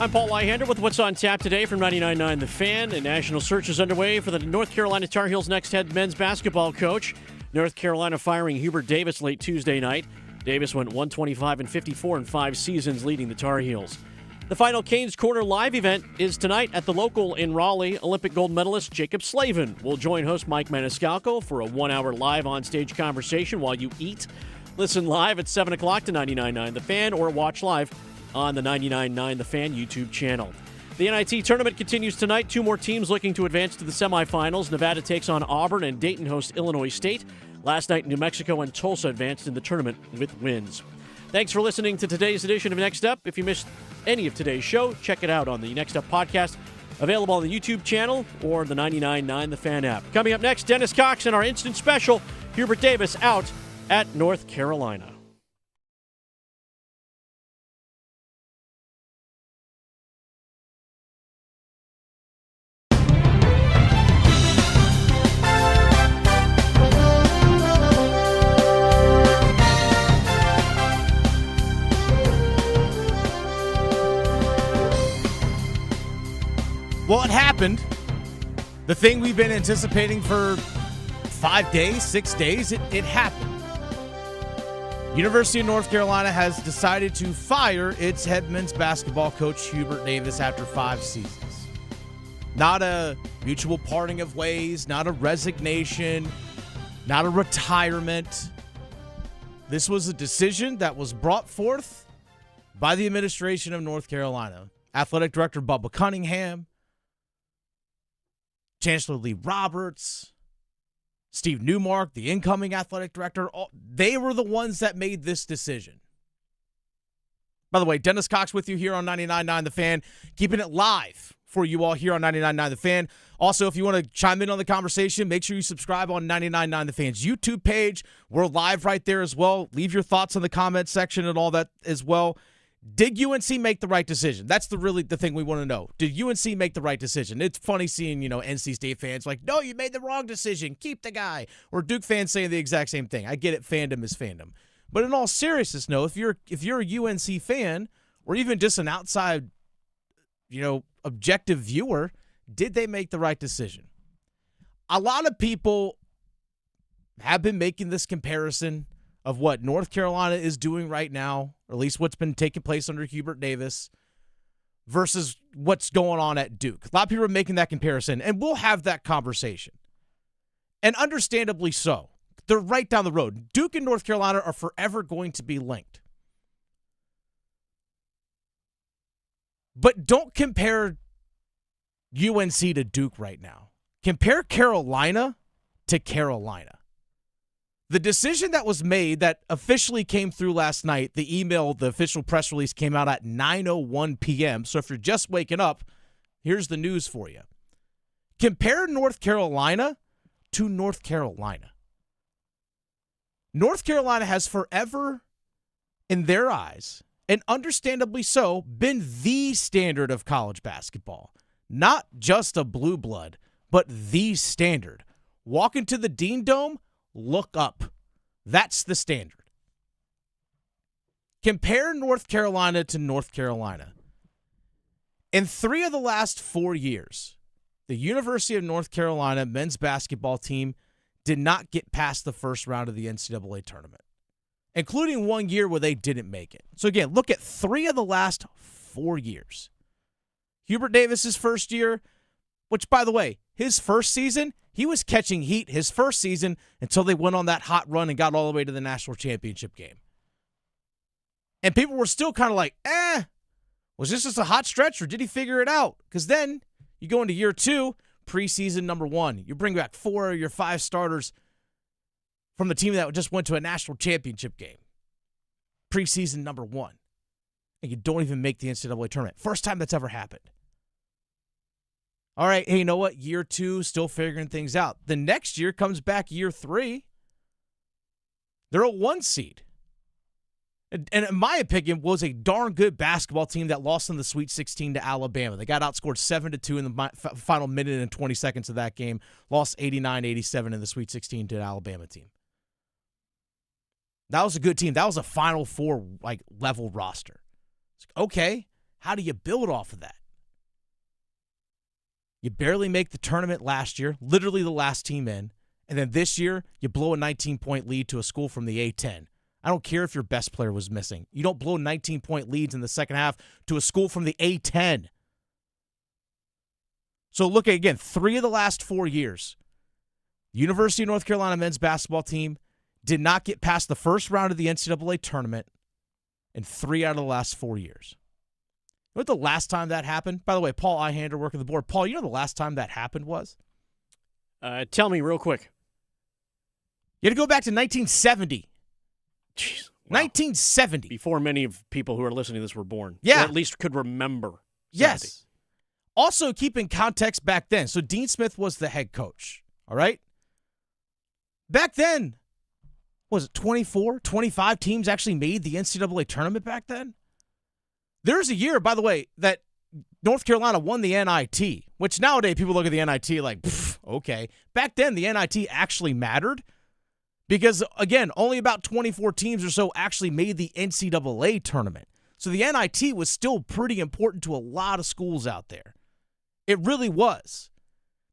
I'm Paul Lyhander with what's on tap today from 99.9 The Fan. A national search is underway for the North Carolina Tarheels' next head men's basketball coach. North Carolina firing Hubert Davis late Tuesday night. Davis went 125-54 in 5 seasons leading the Tarheels. The final Canes Corner live event is tonight at the local in Raleigh. Olympic gold medalist Jacob Slavin will join host Mike Maniscalco for a 1-hour live on-stage conversation while you eat. Listen live at 7 o'clock to 99.9 The Fan or watch live on the 99.9 The Fan YouTube channel. The NIT tournament continues tonight. 2 more teams looking to advance to the semifinals. Nevada takes on Auburn and Dayton hosts Illinois State. Last night, New Mexico and Tulsa advanced in the tournament with wins. Thanks for listening to today's edition of Next Up. If you missed any of today's show, check it out on the Next Up podcast, available on the YouTube channel or the 99.9 The Fan app. Coming up next, Dennis Cox and our instant special, Hubert Davis out at North Carolina. Well, it happened. The thing we've been anticipating for 5 days, 6 days, it happened. University of North Carolina has decided to fire its head men's basketball coach, Hubert Davis, after 5 seasons. Not a mutual parting of ways, not a resignation, not a retirement. This was a decision that was brought forth by the administration of North Carolina. Athletic Director Bubba Cunningham, Chancellor Lee Roberts, Steve Newmark, the incoming athletic director, they were the ones that made this decision. By the way, Dennis Cox with you here on 99.9 The Fan, keeping it live for you all here on 99.9 The Fan. Also, if you want to chime in on the conversation, make sure you subscribe on 99.9 The Fan's YouTube page. We're live right there as well. Leave your thoughts in the comment section and all that as well. Did UNC make the right decision? That's the thing we want to know. Did UNC make the right decision? It's funny seeing, NC State fans like, no, you made the wrong decision. Keep the guy. Or Duke fans saying the exact same thing. I get it. Fandom is fandom. But in all seriousness, no, if you're a UNC fan or even just an outside, objective viewer, did they make the right decision? A lot of people have been making this comparison of what North Carolina is doing right now, or at least what's been taking place under Hubert Davis, versus what's going on at Duke. A lot of people are making that comparison, and we'll have that conversation. And understandably so. They're right down the road. Duke and North Carolina are forever going to be linked. But don't compare UNC to Duke right now. Compare Carolina to Carolina. The decision that was made that officially came through last night, the email, the official press release came out at 9:01 p.m. So if you're just waking up, here's the news for you. Compare North Carolina to North Carolina. North Carolina has forever, in their eyes, and understandably so, been the standard of college basketball. Not just a blue blood, but the standard. Walk into the Dean Dome, look up. That's the standard. Compare North Carolina to North Carolina. In 3 of the last 4 years, the University of North Carolina men's basketball team did not get past the first round of the NCAA tournament, including 1 year where they didn't make it. So again, look at 3 of the last 4 years. Hubert Davis's first year, which, by the way, his first season, he was catching heat his first season until they went on that hot run and got all the way to the national championship game. And people were still kind of like, was this just a hot stretch or did he figure it out? Because then you go into year 2, preseason number 1. You bring back 4 of your 5 starters from the team that just went to a national championship game. Preseason number 1. And you don't even make the NCAA tournament. First time that's ever happened. All right, hey, you know what? Year 2, still figuring things out. The next year comes back year 3. They're a 1 seed. And in my opinion, was a darn good basketball team that lost in the Sweet 16 to Alabama. They got outscored 7-2 in the final minute and 20 seconds of that game. Lost 89-87 in the Sweet 16 to an Alabama team. That was a good team. That was a Final Four level roster. Okay, how do you build off of that? You barely make the tournament last year, literally the last team in, and then this year you blow a 19-point lead to a school from the A-10. I don't care if your best player was missing. You don't blow 19-point leads in the second half to a school from the A-10. So look at, again, 3 of the last 4 years. University of North Carolina men's basketball team did not get past the first round of the NCAA tournament in 3 out of the last 4 years. You know what the last time that happened? By the way, Paul Ihander working the board. Paul, you know the last time that happened was? Tell me real quick. You had to go back to 1970. Jeez, wow. 1970. Before many of people who are listening to this were born. Yeah. Or at least could remember. 70. Yes. Also, keep in context back then. So Dean Smith was the head coach. All right? Back then, was it 24, 25 teams actually made the NCAA tournament back then? There's a year, by the way, that North Carolina won the NIT, which nowadays people look at the NIT like, okay. Back then, the NIT actually mattered because, again, only about 24 teams or so actually made the NCAA tournament. So the NIT was still pretty important to a lot of schools out there. It really was.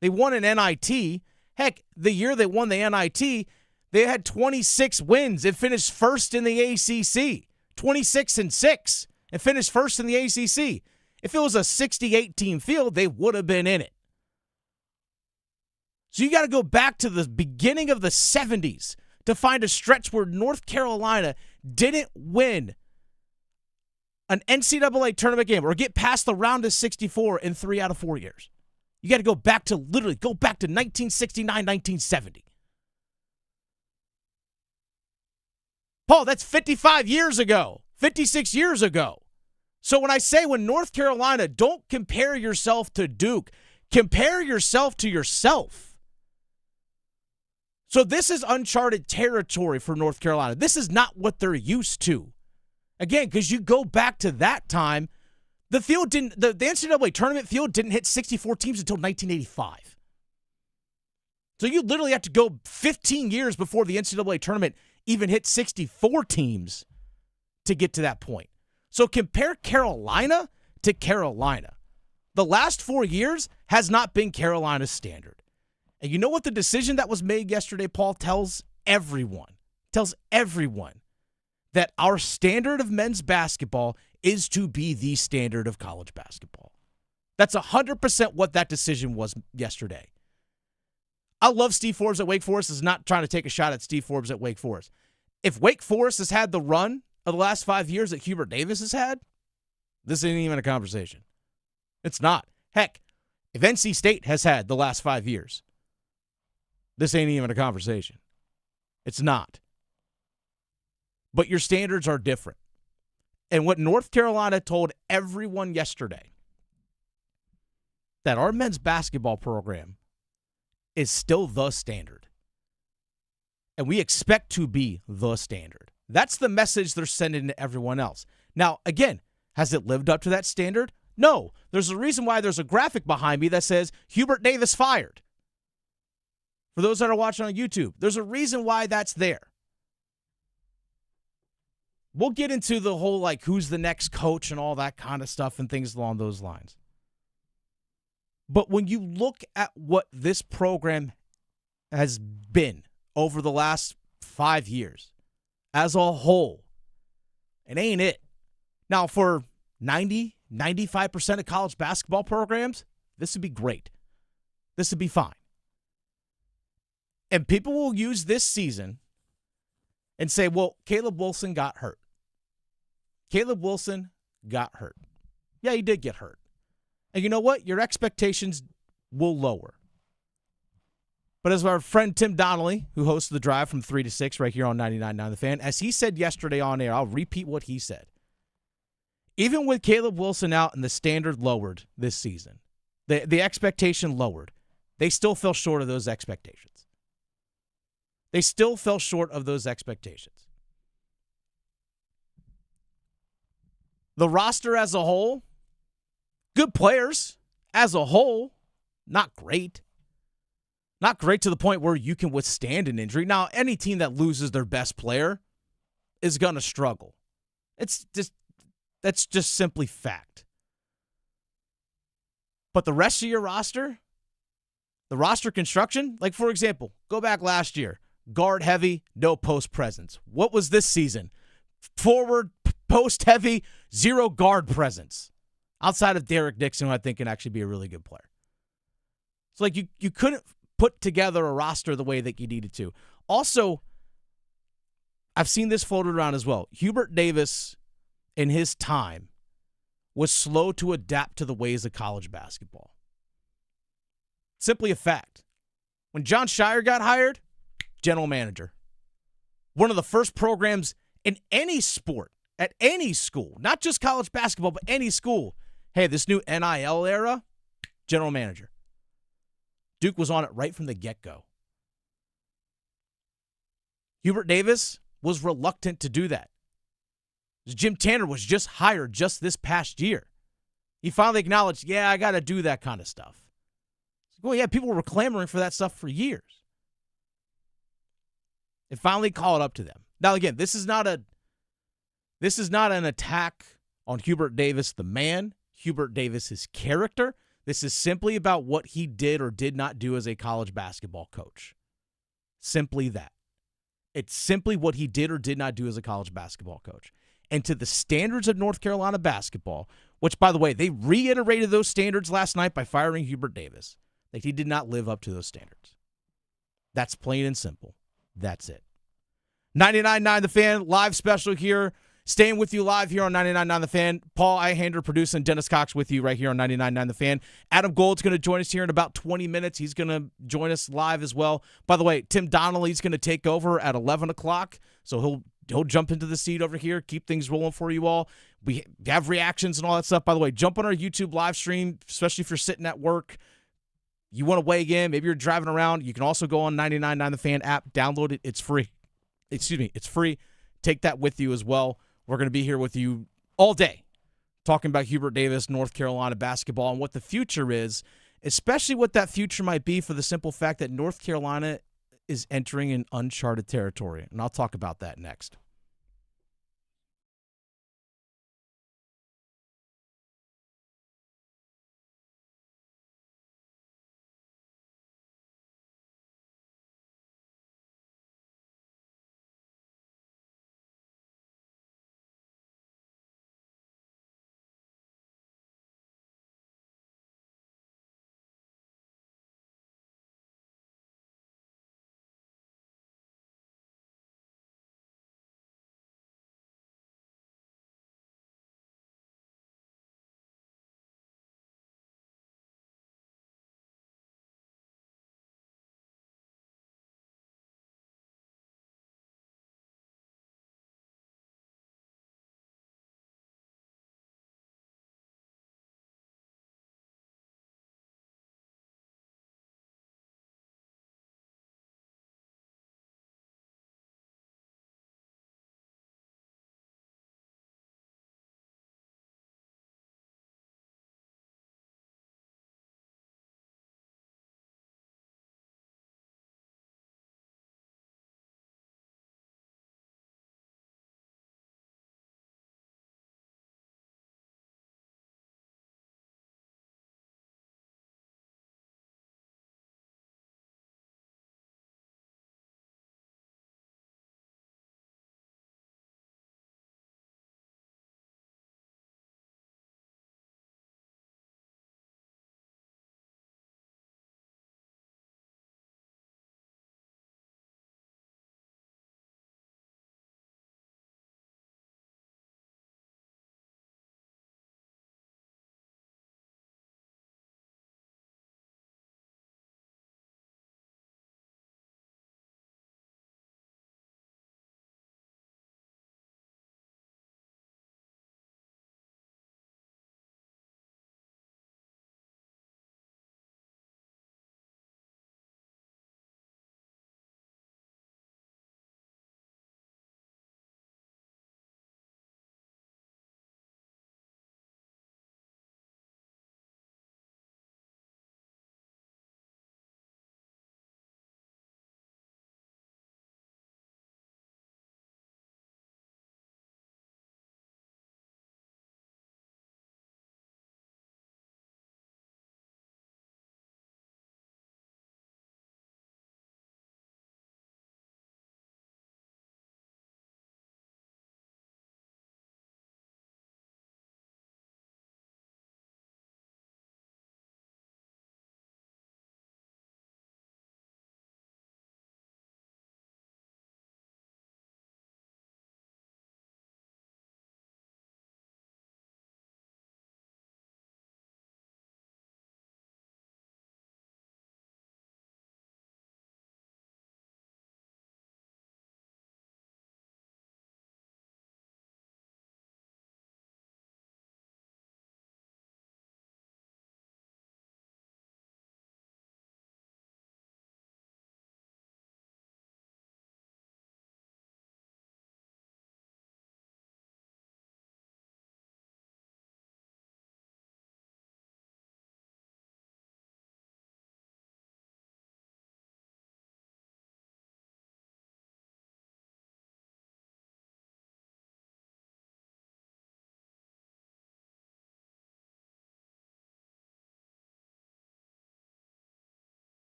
They won an NIT. Heck, the year they won the NIT, they had 26 wins and finished first in the ACC. 26-6 and finished first in the ACC. If it was a 68-team field, they would have been in it. So you got to go back to the beginning of the 70s to find a stretch where North Carolina didn't win an NCAA tournament game or get past the round of 64 in 3 out of 4 years. You got to go back to 1969, 1970. Paul, that's 55 years ago, 56 years ago. So when North Carolina, don't compare yourself to Duke, compare yourself to yourself. So this is uncharted territory for North Carolina. This is not what they're used to. Again, because you go back to that time, the NCAA tournament field didn't hit 64 teams until 1985. So you literally have to go 15 years before the NCAA tournament even hit 64 teams to get to that point. So compare Carolina to Carolina. The last 4 years has not been Carolina's standard. And you know what the decision that was made yesterday, Paul, tells everyone that our standard of men's basketball is to be the standard of college basketball. That's 100% what that decision was yesterday. I love Steve Forbes at Wake Forest. Is not trying to take a shot at Steve Forbes at Wake Forest. If Wake Forest has had the run of the last 5 years that Hubert Davis has had, this ain't even a conversation. It's not. Heck, if NC State has had the last 5 years, this ain't even a conversation. It's not. But your standards are different. And what North Carolina told everyone yesterday, that our men's basketball program is still the standard. And we expect to be the standard. That's the message they're sending to everyone else. Now, again, has it lived up to that standard? No. There's a reason why there's a graphic behind me that says Hubert Davis fired. For those that are watching on YouTube, there's a reason why that's there. We'll get into the whole, who's the next coach and all that kind of stuff and things along those lines. But when you look at what this program has been over the last 5 years as a whole, it ain't it. Now, for 95% of college basketball programs, this would be great. This would be fine. And people will use this season and say, well, Caleb Wilson got hurt. Caleb Wilson got hurt. Yeah, he did get hurt. And you know what? Your expectations will lower. But as our friend Tim Donnelly, who hosts The Drive from 3 to 6 right here on 99.9 The Fan, as he said yesterday on air, I'll repeat what he said. Even with Caleb Wilson out and the standard lowered this season, the expectation lowered, they still fell short of those expectations. They still fell short of those expectations. The roster as a whole, good players as a whole, not great. Not great to the point where you can withstand an injury. Now, any team that loses their best player is going to struggle. That's just simply fact. But the rest of your roster, the roster construction, like for example, go back last year, guard heavy, no post presence. What was this season? Forward, post heavy, zero guard presence. Outside of Derek Dixon, who I think can actually be a really good player. So like you couldn't put together a roster the way that you needed to. Also, I've seen this floated around as well. Hubert Davis, in his time, was slow to adapt to the ways of college basketball. Simply a fact. When John Shire got hired, general manager. One of the first programs in any sport, at any school, not just college basketball, but any school. Hey, this new NIL era, general manager. Duke was on it right from the get-go. Hubert Davis was reluctant to do that. Jim Tanner was just hired just this past year. He finally acknowledged, yeah, I got to do that kind of stuff. Well, yeah, people were clamoring for that stuff for years. It finally caught up to them. Now, again, this is not an attack on Hubert Davis, the man, Hubert Davis' character. This is simply about what he did or did not do as a college basketball coach. Simply that. It's simply what he did or did not do as a college basketball coach. And to the standards of North Carolina basketball, which, by the way, they reiterated those standards last night by firing Hubert Davis, that he did not live up to those standards. That's plain and simple. That's it. 99.9 The Fan, live special here. Staying with you live here on 99.9 The Fan. Paul Ihander producing, Dennis Cox with you right here on 99.9 The Fan. Adam Gold's going to join us here in about 20 minutes. He's going to join us live as well. By the way, Tim Donnelly's going to take over at 11 o'clock, so he'll jump into the seat over here, keep things rolling for you all. We have reactions and all that stuff. By the way, jump on our YouTube live stream, especially if you're sitting at work. You want to weigh in, maybe you're driving around. You can also go on 99.9 The Fan app, download it. It's free. It's free. Take that with you as well. We're going to be here with you all day talking about Hubert Davis, North Carolina basketball, and what the future is, especially what that future might be for the simple fact that North Carolina is entering an uncharted territory. And I'll talk about that next.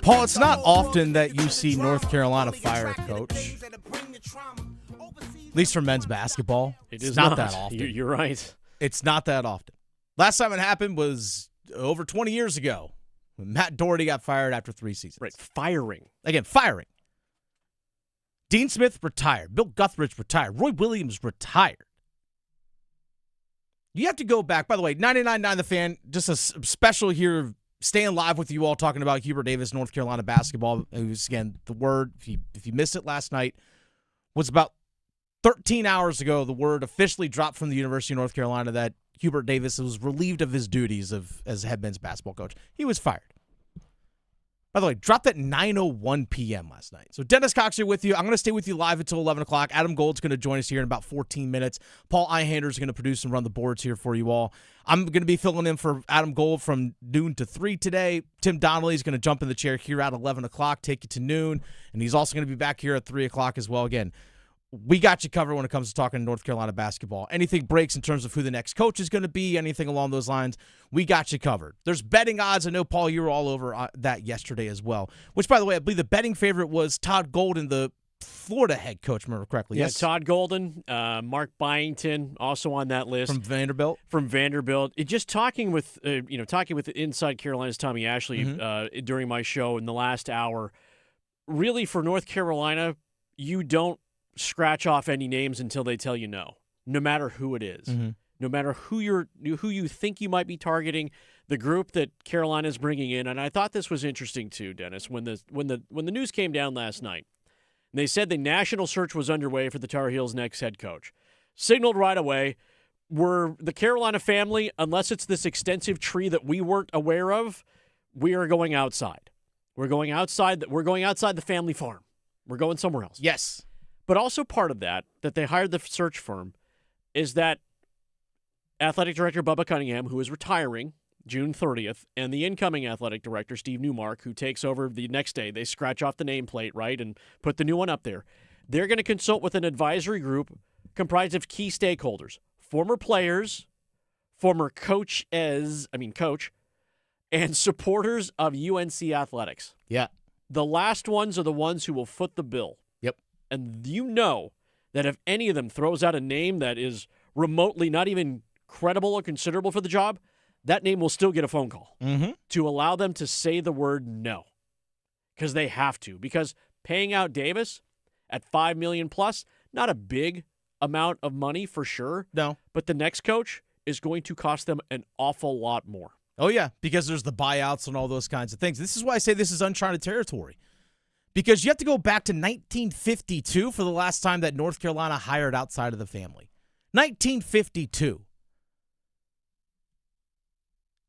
Paul, it's not often that you see North Carolina fire a coach, at least for men's basketball. It's not that often. You're right. It's not that often. Last time it happened was over 20 years ago when Matt Doherty got fired after 3 seasons. Right, firing. Again, firing. Dean Smith retired. Bill Guthridge retired. Roy Williams retired. You have to go back. By the way, 99.9 The Fan, just a special here, staying live with you all, talking about Hubert Davis, North Carolina basketball. It was, again, the word, if you missed it last night, was about 13 hours ago, the word officially dropped from the University of North Carolina that Hubert Davis was relieved of his duties as head men's basketball coach. He was fired. By the way, dropped at 9:01 p.m. last night. So Dennis Cox here with you. I'm going to stay with you live until 11 o'clock. Adam Gold's going to join us here in about 14 minutes. Paul Einhander is going to produce and run the boards here for you all. I'm going to be filling in for Adam Gold from noon to 3 today. Tim Donnelly is going to jump in the chair here at 11 o'clock, take you to noon. And he's also going to be back here at 3 o'clock as well. Again, we got you covered when it comes to talking North Carolina basketball. Anything breaks in terms of who the next coach is going to be, anything along those lines, we got you covered. There's betting odds. I know, Paul, you were all over that yesterday as well, which, by the way, I believe the betting favorite was Todd Golden, the Florida head coach, remember correctly. Yeah, Yes, Todd Golden, Mark Byington, also on that list. From Vanderbilt. Just talking with Inside Carolina's Tommy Ashley during my show in the last hour, really for North Carolina, you don't scratch off any names until they tell you no matter who it is. No matter who you think you might be targeting, the group that Carolina is bringing in. And I thought this was interesting too, Dennis, when the news came down last night. And they said the national search was underway for the Tar Heels' next head coach. Signaled right away, we're the Carolina family, unless it's this extensive tree that we weren't aware of, we are going outside. We're going outside the family farm. We're going somewhere else. Yes. But also part of that they hired the search firm, is that athletic director Bubba Cunningham, who is retiring June 30th, and the incoming athletic director, Steve Newmark, who takes over the next day. They scratch off the nameplate, right, and put the new one up there. They're going to consult with an advisory group comprised of key stakeholders, former players, former coach, and supporters of UNC athletics. Yeah. The last ones are the ones who will foot the bill. And you know that if any of them throws out a name that is remotely not even credible or considerable for the job, that name will still get a phone call to allow them to say the word no. Because they have to. Because paying out Davis at $5 million plus, not a big amount of money for sure. No. But the next coach is going to cost them an awful lot more. Oh, yeah, because there's the buyouts and all those kinds of things. This is why I say this is uncharted territory. Because you have to go back to 1952 for the last time that North Carolina hired outside of the family. 1952.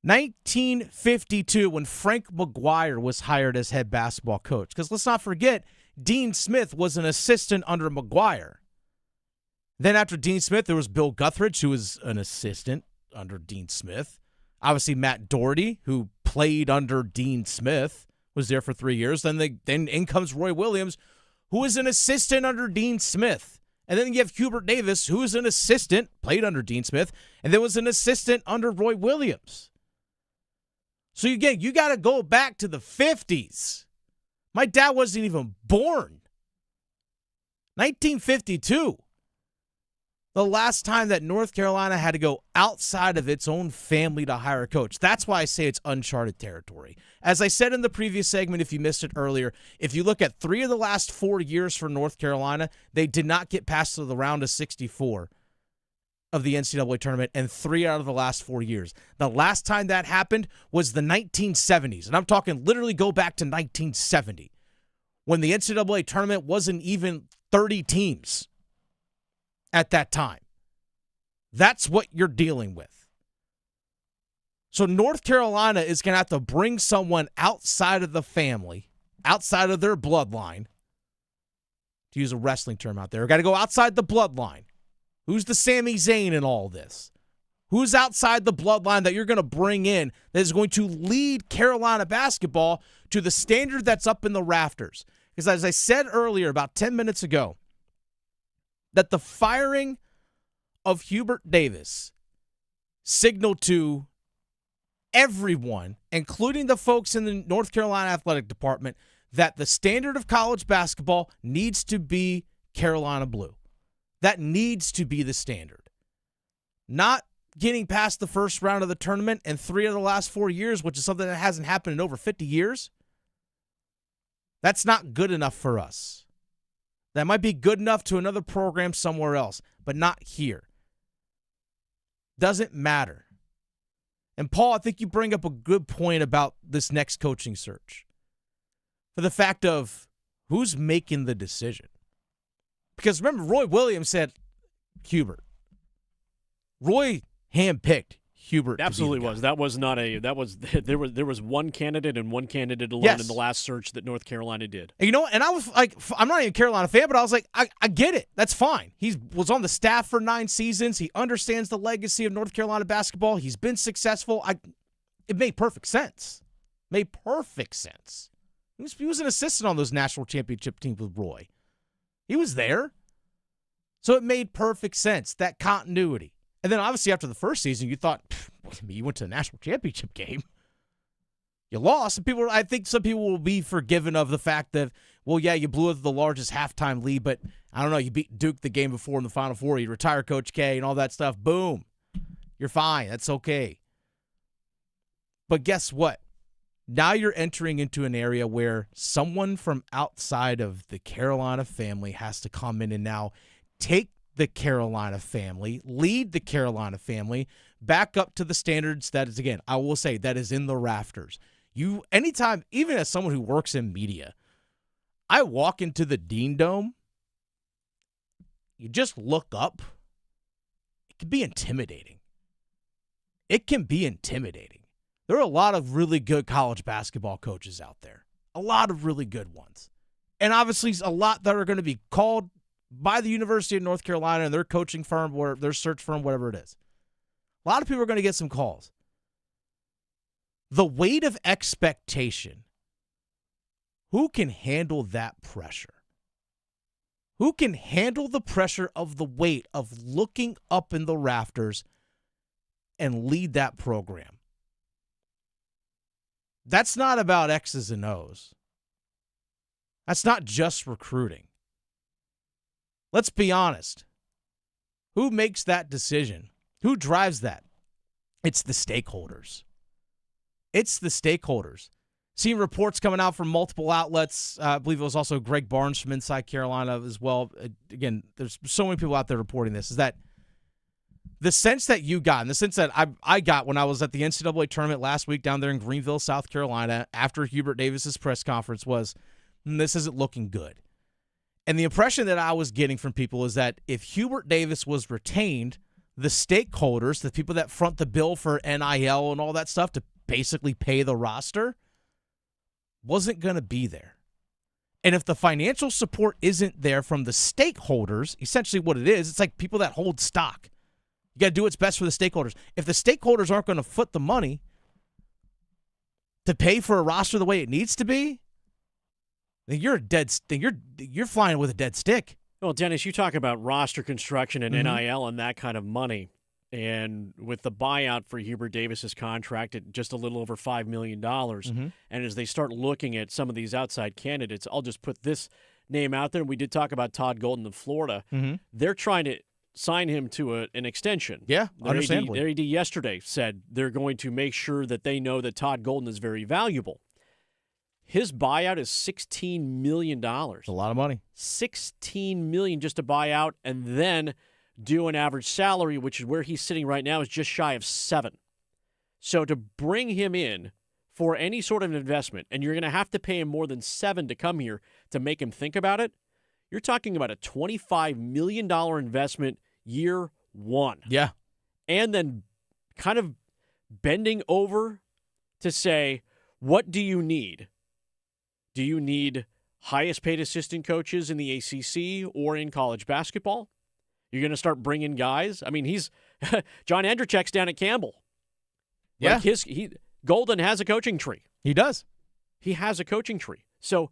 1952 when Frank McGuire was hired as head basketball coach. Because let's not forget, Dean Smith was an assistant under McGuire. Then after Dean Smith, there was Bill Guthridge, who was an assistant under Dean Smith. Obviously, Matt Doherty, who played under Dean Smith, was there for 3 years. Then in comes Roy Williams, who was an assistant under Dean Smith. And then you have Hubert Davis, who was an assistant, played under Dean Smith, and then was an assistant under Roy Williams. So again, you got to go back to the 50s. My dad wasn't even born. 1952. The last time that North Carolina had to go outside of its own family to hire a coach. That's why I say it's uncharted territory. As I said in the previous segment, if you missed it earlier, if you look at 3 of the last 4 years for North Carolina, they did not get past the round of 64 of the NCAA tournament, and 3 out of the last 4 years. The last time that happened was the 1970s, and I'm talking literally go back to 1970, when the NCAA tournament wasn't even 30 teams. At that time. That's what you're dealing with. So North Carolina is going to have to bring someone outside of the family, outside of their bloodline, to use a wrestling term out there. Got to go outside the bloodline. Who's the Sami Zayn in all this? Who's outside the bloodline that you're going to bring in that is going to lead Carolina basketball to the standard that's up in the rafters? Because as I said earlier, about 10 minutes ago, that the firing of Hubert Davis signaled to everyone, including the folks in the North Carolina athletic department, that the standard of college basketball needs to be Carolina blue. That needs to be the standard. Not getting past the first round of the tournament in 3 of the last 4 years, which is something that hasn't happened in over 50 years. That's not good enough for us. That might be good enough to another program somewhere else, but not here. Doesn't matter. And Paul, I think you bring up a good point about this next coaching search. For the fact of who's making the decision. Because remember, Roy Williams said Hubert. Roy handpicked Hubert. Absolutely was. That was not a. That was there was one candidate and one candidate alone in the last search that North Carolina did. And you know, and I was like, I'm not even a Carolina fan, but I was like, I get it. That's fine. He was on the staff for 9 seasons. He understands the legacy of North Carolina basketball. He's been successful. It made perfect sense. Made perfect sense. He was an assistant on those national championship teams with Roy. He was there. So it made perfect sense, that continuity. And then obviously after the first season, you thought, you went to the national championship game. You lost. And I think some people will be forgiven of the fact that, well, yeah, you blew the largest halftime lead, but I don't know, you beat Duke the game before in the Final Four. You retire Coach K and all that stuff. Boom. You're fine. That's okay. But guess what? Now you're entering into an area where someone from outside of the Carolina family has to come in and now take the Carolina family, lead the Carolina family back up to the standards that is, again, I will say, that is in the rafters. Anytime, even as someone who works in media, I walk into the Dean Dome, you just look up, it can be intimidating. It can be intimidating. There are a lot of really good college basketball coaches out there. A lot of really good ones. And obviously a lot that are going to be called by the University of North Carolina and their coaching firm or their search firm, whatever it is. A lot of people are going to get some calls. The weight of expectation. Who can handle that pressure? Who can handle the pressure of the weight of looking up in the rafters and lead that program? That's not about X's and O's. That's not just recruiting. Let's be honest. Who makes that decision? Who drives that? It's the stakeholders. It's the stakeholders. Seeing reports coming out from multiple outlets. I believe it was also Greg Barnes from Inside Carolina as well. Again, there's so many people out there reporting this, is that the sense that you got, and the sense that I got when I was at the NCAA tournament last week down there in Greenville, South Carolina, after Hubert Davis's press conference was, this isn't looking good. And the impression that I was getting from people is that if Hubert Davis was retained, the stakeholders, the people that front the bill for NIL and all that stuff to basically pay the roster, wasn't going to be there. And if the financial support isn't there from the stakeholders, essentially what it is, it's like people that hold stock. You got to do what's best for the stakeholders. If the stakeholders aren't going to foot the money to pay for a roster the way it needs to be, then you're flying with a dead stick. Well, Dennis, you talk about roster construction and NIL and that kind of money. And with the buyout for Hubert Davis's contract at just a little over $5 million, and as they start looking at some of these outside candidates, I'll just put this name out there. We did talk about Todd Golden of Florida. They're trying to sign him to an extension. Yeah, understandably. Their AD yesterday said they're going to make sure that they know that Todd Golden is very valuable. His buyout is $16 million. It's a lot of money. $16 million just to buy out and then do an average salary, which is where he's sitting right now, is just shy of $7. So to bring him in for any sort of investment, and you're going to have to pay him more than $7 to come here to make him think about it, you're talking about a $25 million investment year one. Yeah. And then kind of bending over to say, what do you need? Do you need highest paid assistant coaches in the ACC or in college basketball? You're going to start bringing guys. I mean, he's John Andrzejczyk's down at Campbell. Yeah. Like Golden has a coaching tree. He does. He has a coaching tree. So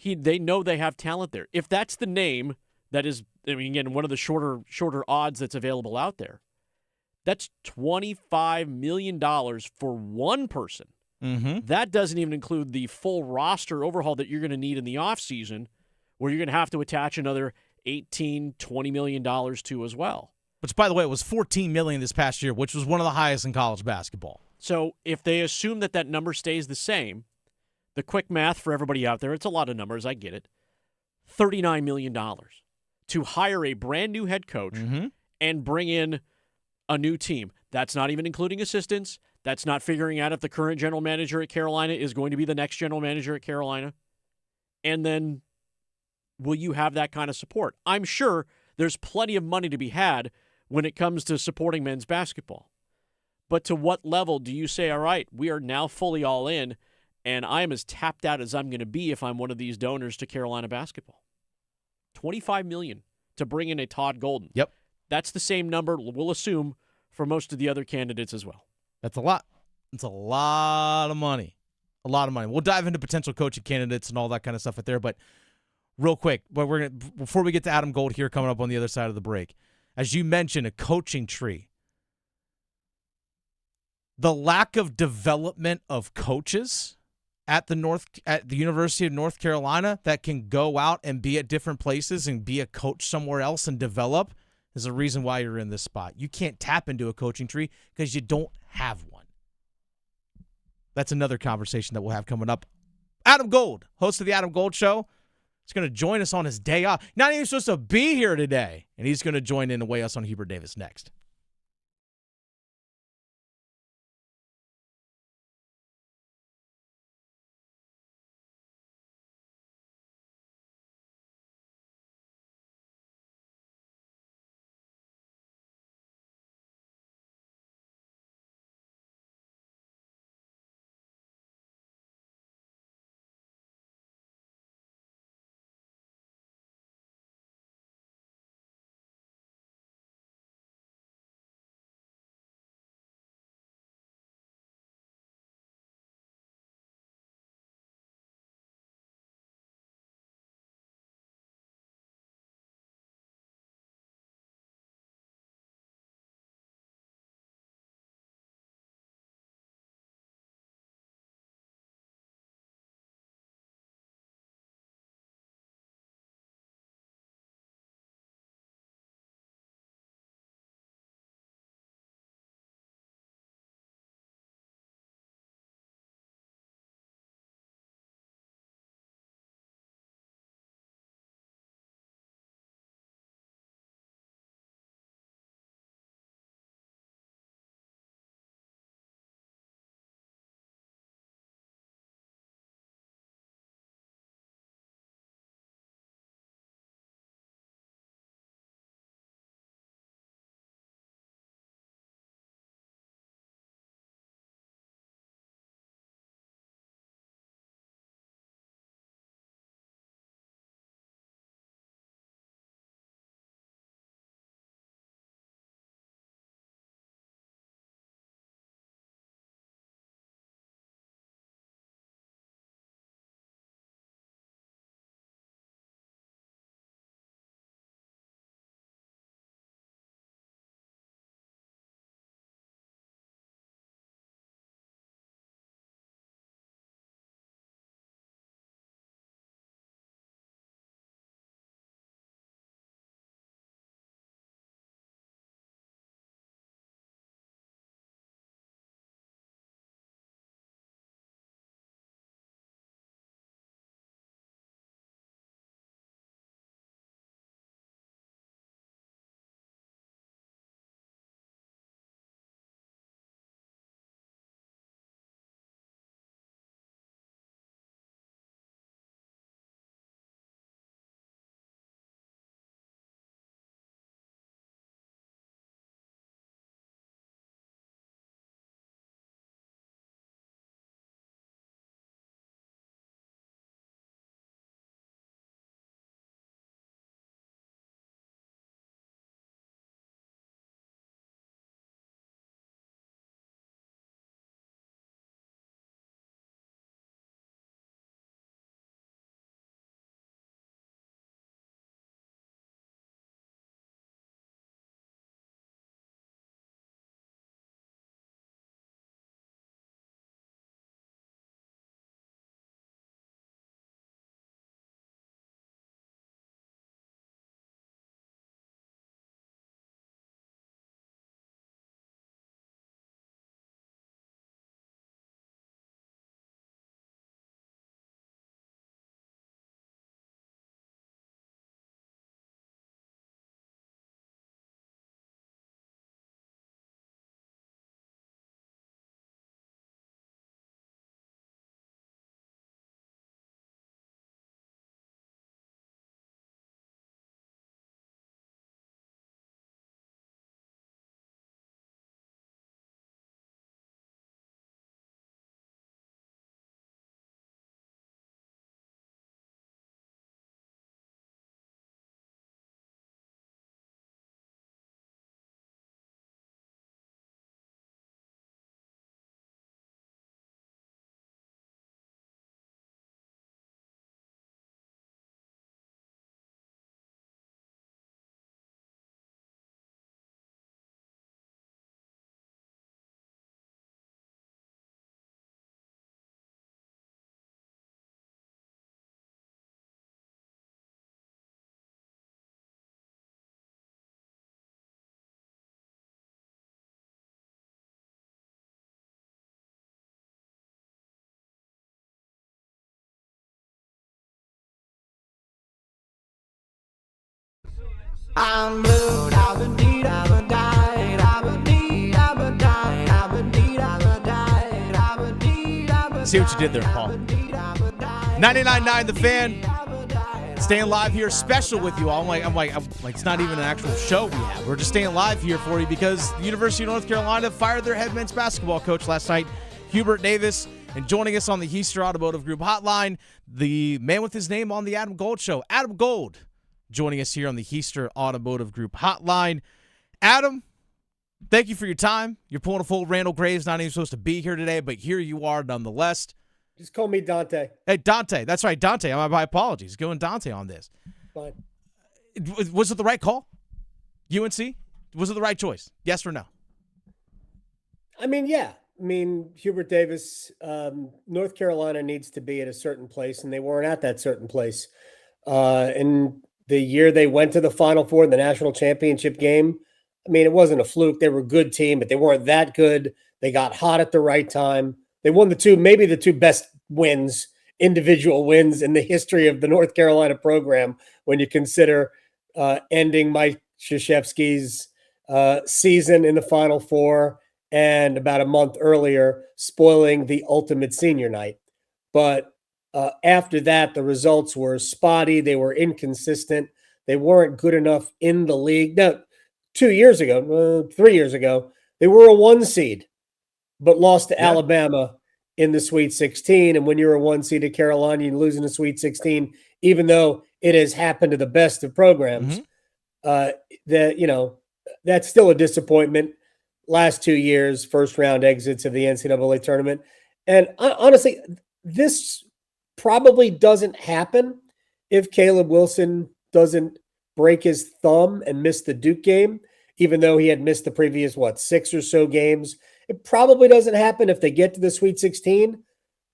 they know they have talent there. If that's the name that is, I mean, again, one of the shorter odds that's available out there, That's $25 million for one person. Mm-hmm. That doesn't even include the full roster overhaul that you're going to need in the offseason, where you're going to have to attach another $18, $20 million to as well. Which, by the way, was $14 million this past year, which was one of the highest in college basketball. So if they assume that that number stays the same, the quick math for everybody out there, it's a lot of numbers, I get it, $39 million to hire a brand new head coach and bring in a new team. That's not even including assistants. That's not figuring out if the current general manager at Carolina is going to be the next general manager at Carolina. And then will you have that kind of support? I'm sure there's plenty of money to be had when it comes to supporting men's basketball. But to what level do you say, all right, we are now fully all in, and I am as tapped out as I'm going to be if I'm one of these donors to Carolina basketball? $25 million to bring in a Todd Golden. Yep. That's the same number, we'll assume, for most of the other candidates as well. That's a lot. It's a lot of money. A lot of money. We'll dive into potential coaching candidates and all that kind of stuff right there, but real quick, before we get to Adam Gold here coming up on the other side of the break, as you mentioned, a coaching tree. The lack of development of coaches at the University of North Carolina that can go out and be at different places and be a coach somewhere else and develop is the reason why you're in this spot. You can't tap into a coaching tree because you don't have one. That's another conversation that we'll have coming up. Adam Gold, host of the Adam Gold Show, is going to join us on his day off. Not even supposed to be here today, and he's going to join in and weigh us on Hubert Davis next. I'm blue, I've been deed, I've been died, I've been deed, I've been died, I've been deed, I've been died, I've been deed, I've been See what you did there, Paul. 99.9 The Fan. Staying live here, special with you all. I'm like, it's not even an actual show we have. We're just staying live here for you because the University of North Carolina fired their head men's basketball coach last night, Hubert Davis. And joining us on the Heister Automotive Group hotline, the man with his name on the Adam Gold Show, Adam Gold, joining us here on the Heister Automotive Group hotline. Adam, thank you for your time. You're pulling a full Randall Graves, not even supposed to be here today, but here you are nonetheless. Just call me Dante. Hey, Dante. That's right, Dante. My apologies. Going Dante on this. Fine. Was it the right call? UNC? Was it the right choice? Yes or no? I mean, yeah. I mean, Hubert Davis, North Carolina needs to be at a certain place, and they weren't at that certain place. In the year they went to the Final Four in the national championship game, I mean, it wasn't a fluke. They were a good team, but they weren't that good. They got hot at the right time. They won maybe the two best wins, individual wins in the history of the North Carolina program when you consider ending Mike Krzyzewski's season in the Final Four and about a month earlier spoiling the ultimate senior night. But after that, the results were spotty. They were inconsistent. They weren't good enough in the league. Now, 3 years ago, they were a 1 seed, but lost to Alabama in the Sweet 16. And when you're a 1 seed at Carolina, you lose in the Sweet 16, even though it has happened to the best of programs, that's still a disappointment. Last 2 years, first round exits of the NCAA tournament. And honestly, this probably doesn't happen if Caleb Wilson doesn't break his thumb and miss the Duke game, even though he had missed the previous, 6 or so games. It probably doesn't happen if they get to the Sweet 16.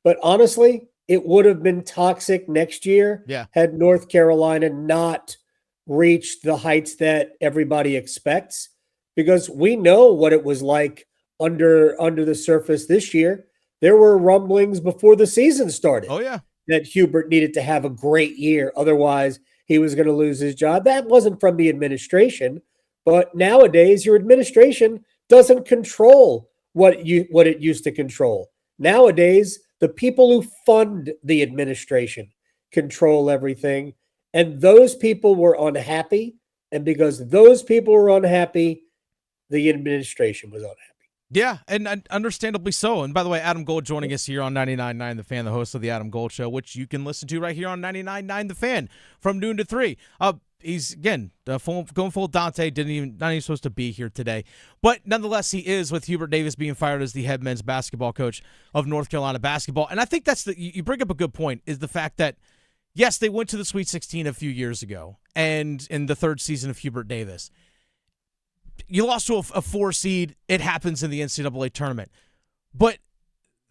But honestly, it would have been toxic next year had North Carolina not reached the heights that everybody expects. Because we know what it was like under the surface this year. There were rumblings before the season started. Oh, yeah. That Hubert needed to have a great year. Otherwise, he was going to lose his job. That wasn't from the administration. But nowadays, your administration doesn't control what it used to control. Nowadays, the people who fund the administration control everything. And those people were unhappy. And because those people were unhappy, the administration was unhappy. Yeah, and understandably so. And by the way, Adam Gold joining us here on 99.9 The Fan, the host of the Adam Gold Show, which you can listen to right here on 99.9 The Fan from noon to 3. He's, again, going full Dante, not even supposed to be here today. But nonetheless, he is, with Hubert Davis being fired as the head men's basketball coach of North Carolina basketball. And I think you bring up a good point, is the fact that, yes, they went to the Sweet 16 a few years ago, and in the third season of Hubert Davis. You lost to a 4 seed. It happens in the NCAA tournament. But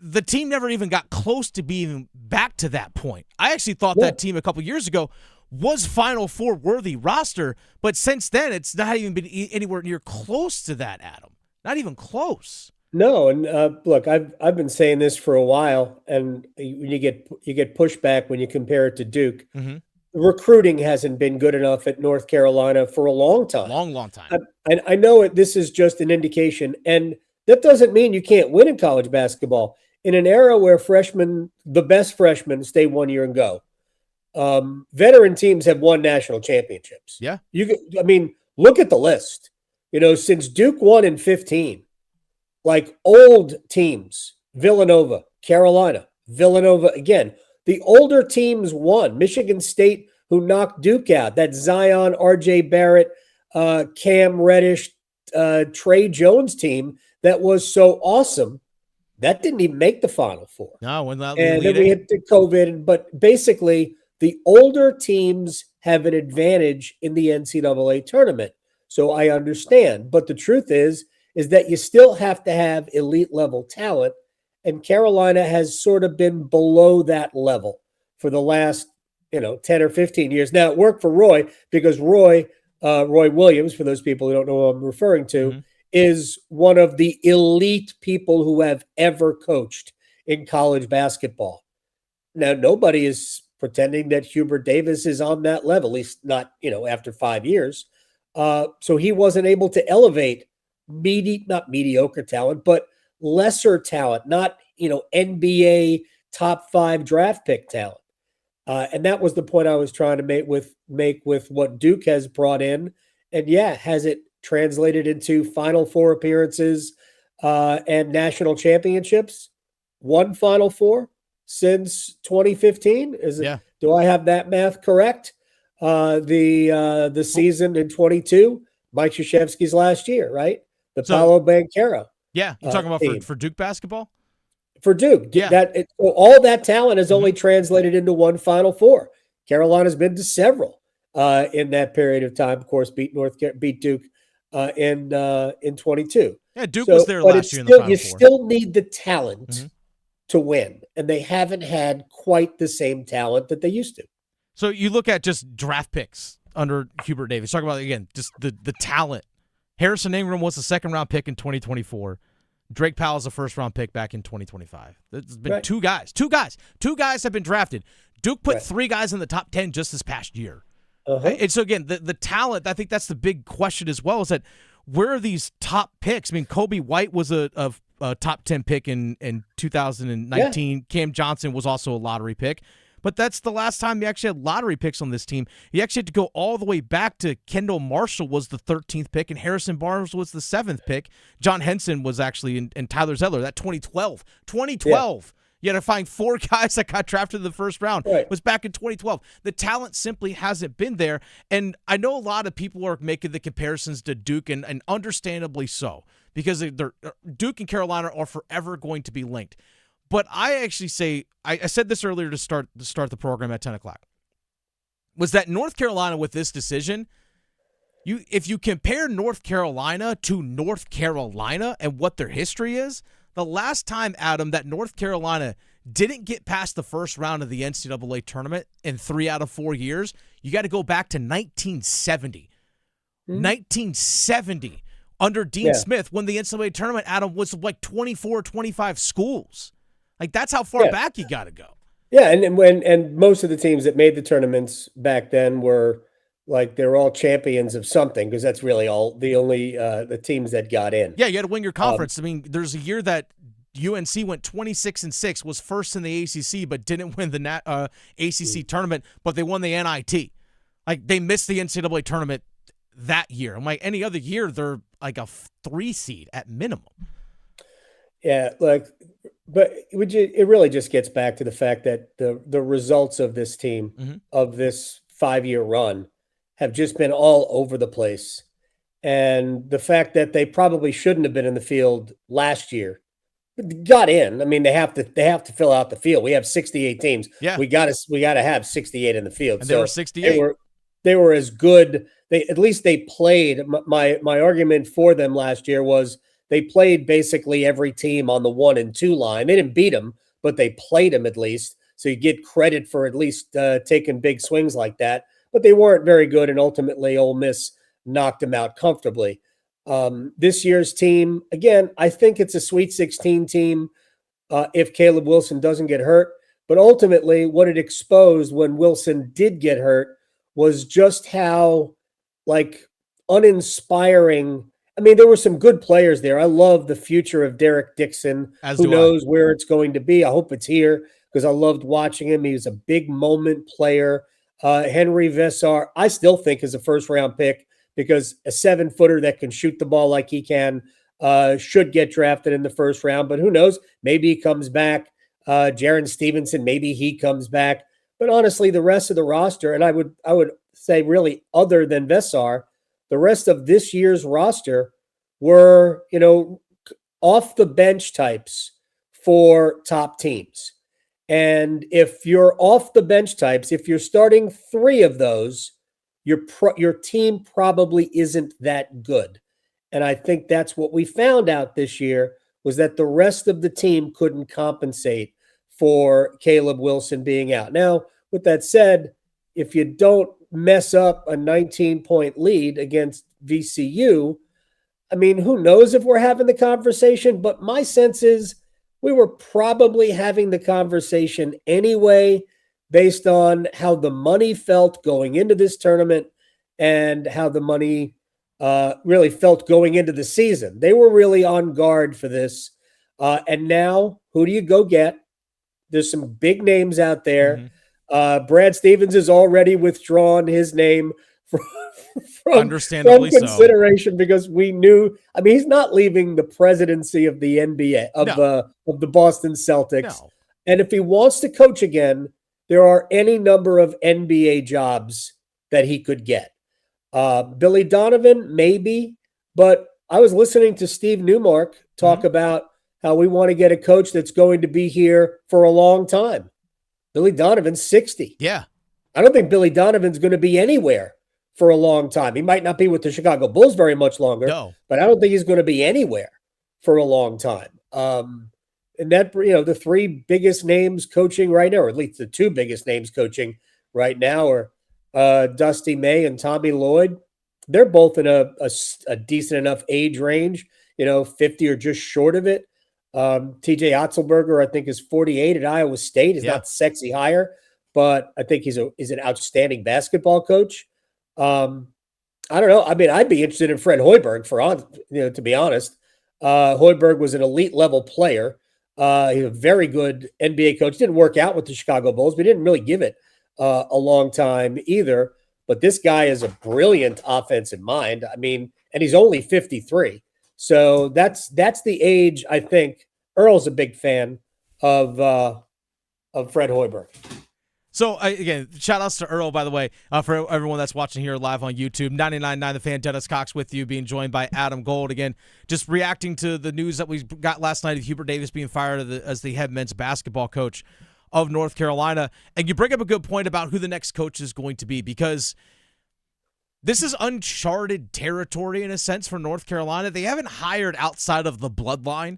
the team never even got close to being back to that point. I actually thought that team a couple years ago was Final Four worthy roster, but since then it's not even been anywhere near close to that, Adam. Not even close. No, and look, I've been saying this for a while, and you get pushback when you compare it to Duke. Mm-hmm. Recruiting hasn't been good enough at North Carolina for a long time. Long time. I know this is just an indication, and that doesn't mean you can't win in college basketball. In an era where the best freshmen, stay 1 year and go, veteran teams have won national championships. Yeah. Look at the list. Since Duke won in 15, like old teams, Villanova, Carolina, Villanova again. The older teams won. Michigan State, who knocked Duke out. That Zion, R.J. Barrett, Cam Reddish, Trey Jones team that was so awesome, that didn't even make the Final Four. No, when that and then we hit the COVID. But basically, the older teams have an advantage in the NCAA tournament. So I understand. But the truth is that you still have to have elite level talent. And Carolina has sort of been below that level for the last, 10 or 15 years. Now, it worked for Roy because Roy Williams, for those people who don't know who I'm referring to, is one of the elite people who have ever coached in college basketball. Now, nobody is pretending that Hubert Davis is on that level, at least not, after 5 years. So he wasn't able to elevate not mediocre talent, but lesser talent, not, NBA top 5 draft pick talent. And that was the point I was trying to make with what Duke has brought in. And has it translated into Final Four appearances and national championships? One Final Four since 2015. Do I have that math correct? The season in 22, Mike Krzyzewski's last year, right? Paolo Banchero. Yeah, you're talking about for Duke basketball? For Duke, yeah. All that talent has only translated into one Final Four. Carolina's been to several in that period of time. Of course, beat Duke in 22. Yeah, Duke was there last year in the Final Four. You still need the talent to win, and they haven't had quite the same talent that they used to. So you look at just draft picks under Hubert Davis. Talk about, again, just the talent. Harrison Ingram was a second-round pick in 2024. Drake Powell's a first-round pick back in 2025. There's been two guys. Two guys have been drafted. Duke put 3 guys in the top 10 just this past year. And so, again, the talent, I think that's the big question as well, is that where are these top picks? I mean, Kobe White was a top 10 pick in 2019. Yeah. Cam Johnson was also a lottery pick. But that's the last time you actually had lottery picks on this team. You actually had to go all the way back to Kendall Marshall was the 13th pick, and Harrison Barnes was the 7th pick. John Henson was actually, and Tyler Zeller, that 2012. You had to find 4 guys that got drafted in the first round. It was back in 2012. The talent simply hasn't been there. And I know a lot of people are making the comparisons to Duke, and understandably so, because Duke and Carolina are forever going to be linked. But I actually say, I said this earlier to start the program at 10 o'clock, was that North Carolina with this decision, if you compare North Carolina to North Carolina and what their history is, the last time, Adam, that North Carolina didn't get past the first round of the NCAA tournament in 3 out of 4 years, you got to go back to 1970. 1970 under Dean Smith, when the NCAA tournament, Adam, was like 24 or 25 schools. Like, that's how far back you got to go. Yeah, and most of the teams that made the tournaments back then were like, they were all champions of something, because that's really the teams that got in. Yeah, you had to win your conference. I mean, there's a year that UNC went 26-6, was first in the ACC, but didn't win the ACC tournament, but they won the NIT. Like, they missed the NCAA tournament that year. I'm like, any other year, they're like a 3 seed at minimum. Yeah, but it really just gets back to the fact that the results of this team, of this 5-year run, have just been all over the place. And the fact that they probably shouldn't have been in the field last year, got in. I mean, they have to fill out the field. We have 68 teams. Yeah. We got to have 68 in the field. And they were 68. They were as good. At least they played. My argument for them last year was they played basically every team on the 1 and 2 line. They didn't beat them, but they played them at least. So you get credit for at least taking big swings like that. But they weren't very good, and ultimately Ole Miss knocked them out comfortably. This year's team, again, I think it's a Sweet 16 team if Caleb Wilson doesn't get hurt. But ultimately, what it exposed when Wilson did get hurt was just how, uninspiring. I mean, there were some good players there. I love the future of Derek Dixon. Who knows where it's going to be? I hope it's here, because I loved watching him. He was a big moment player. Henry Vessar, I still think, is a first-round pick, because a 7-footer that can shoot the ball like he can should get drafted in the first round. But who knows? Maybe he comes back. Jaron Stevenson, maybe he comes back. But honestly, the rest of the roster, and I would say really other than Vessar, the rest of this year's roster were, off the bench types for top teams. And if you're off the bench types, if you're starting 3 of those, your team probably isn't that good. And I think that's what we found out this year, was that the rest of the team couldn't compensate for Caleb Wilson being out. Now, with that said, if you don't mess up a 19-point lead against VCU, I mean, who knows if we're having the conversation, but my sense is we were probably having the conversation anyway, based on how the money felt going into this tournament and how the money really felt going into the season. They were really on guard for this. And now, who do you go get? There's some big names out there. Brad Stevens has already withdrawn his name from Understandably consideration because we knew. I mean, he's not leaving the presidency of the NBA of the Boston Celtics. No. And if he wants to coach again, there are any number of NBA jobs that he could get. Billy Donovan, maybe, but I was listening to Steve Newmark talk about how we want to get a coach that's going to be here for a long time. Billy Donovan's 60. Yeah. I don't think Billy Donovan's going to be anywhere for a long time. He might not be with the Chicago Bulls very much longer, but I don't think he's going to be anywhere for a long time. And that, the three biggest names coaching right now, or at least the two biggest names coaching right now are Dusty May and Tommy Lloyd. They're both in a decent enough age range, 50 or just short of it. TJ Otzelberger, I think, is 48 at Iowa State. He's not sexy hire, but I think he's an outstanding basketball coach. I don't know. I mean, I'd be interested in Fred Hoiberg to be honest. Hoiberg was an elite level player. He's a very good NBA coach. Didn't work out with the Chicago Bulls, but he didn't really give it a long time either. But this guy is a brilliant offensive mind. I mean, and he's only 53. So that's the age. I think Earl's a big fan of Fred Hoiberg. So, again, shout-outs to Earl, by the way, for everyone that's watching here live on YouTube. 99.9 The Fan, Dennis Cox with you, being joined by Adam Gold. Again, just reacting to the news that we got last night of Hubert Davis being fired as the head men's basketball coach of North Carolina. And you bring up a good point about who the next coach is going to be, because this is uncharted territory in a sense for North Carolina. They haven't hired outside of the bloodline,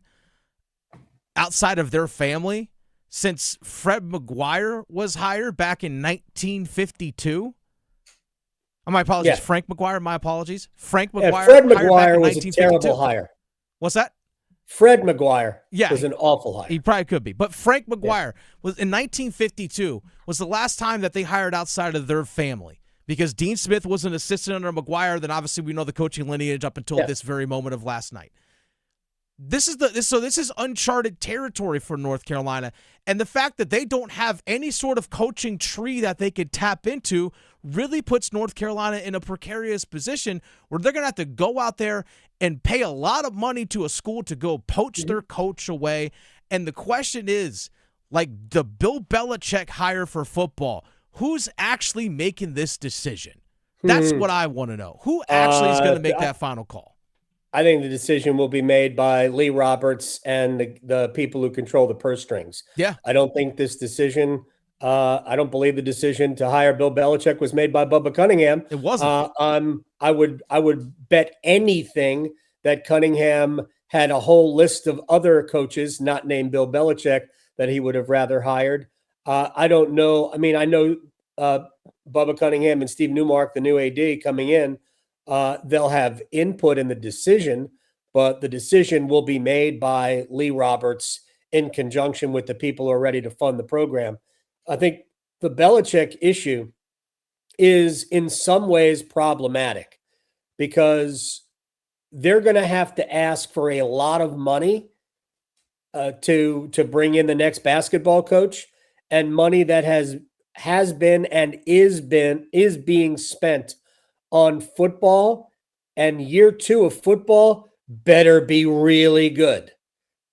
outside of their family, since Fred McGuire was hired back in 1952. My apologies, Yeah. Frank McGuire, my apologies. Frank McGuire. Fred hired back McGuire in was a 1952. terrible hire. What's that? Fred McGuire was an awful hire. He probably could be. But Frank McGuire was in 1952 was the last time that they hired outside of their family, because Dean Smith was an assistant under McGuire. Then obviously we know the coaching lineage up until this very moment of last night. This is uncharted territory for North Carolina, and the fact that they don't have any sort of coaching tree that they could tap into really puts North Carolina in a precarious position where they're going to have to go out there and pay a lot of money to a school to go poach their coach away. And the question is, like the Bill Belichick hire for football, who's actually making this decision? That's what I want to know. Who actually is going to make that final call? I think the decision will be made by Lee Roberts and the people who control the purse strings. Yeah. I don't think this decision, I don't believe the decision to hire Bill Belichick was made by Bubba Cunningham. It wasn't. I would bet anything that Cunningham had a whole list of other coaches, not named Bill Belichick, that he would have rather hired. I don't know. I mean, I know Bubba Cunningham and Steve Newmark, the new AD coming in, they'll have input in the decision, but the decision will be made by Lee Roberts in conjunction with the people who are ready to fund the program. I think the Belichick issue is in some ways problematic because they're going to have to ask for a lot of money to bring in the next basketball coach, and money that has been and is being spent on football, and year 2 of football better be really good,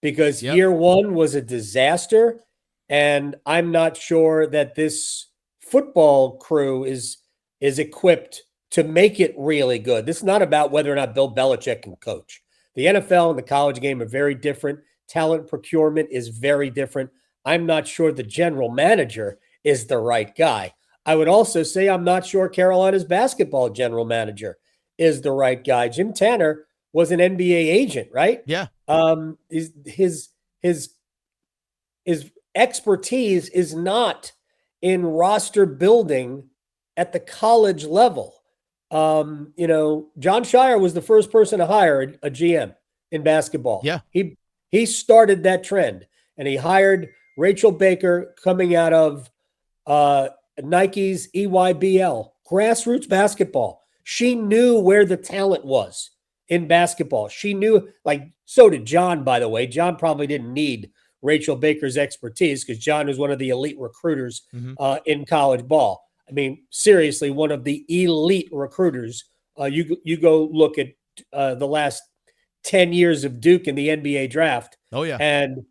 because year 1 was a disaster, and I'm not sure that this football crew is equipped to make it really good. This is not about whether or not Bill Belichick can coach. The NFL and the college game are very different. Talent procurement is very different. I'm not sure the general manager is the right guy. I would also say I'm not sure Carolina's basketball general manager is the right guy. Jim Tanner was an NBA agent, right? Yeah. His expertise is not in roster building at the college level. John Shire was the first person to hire a GM in basketball. Yeah. He started that trend, and he hired Rachel Baker coming out of Nike's EYBL, grassroots basketball. She knew where the talent was in basketball. She knew, like, so did John, by the way. John probably didn't need Rachel Baker's expertise because John was one of the elite recruiters in college ball. I mean, seriously, one of the elite recruiters. You go look at the last 10 years of Duke in the NBA draft. Oh, yeah. And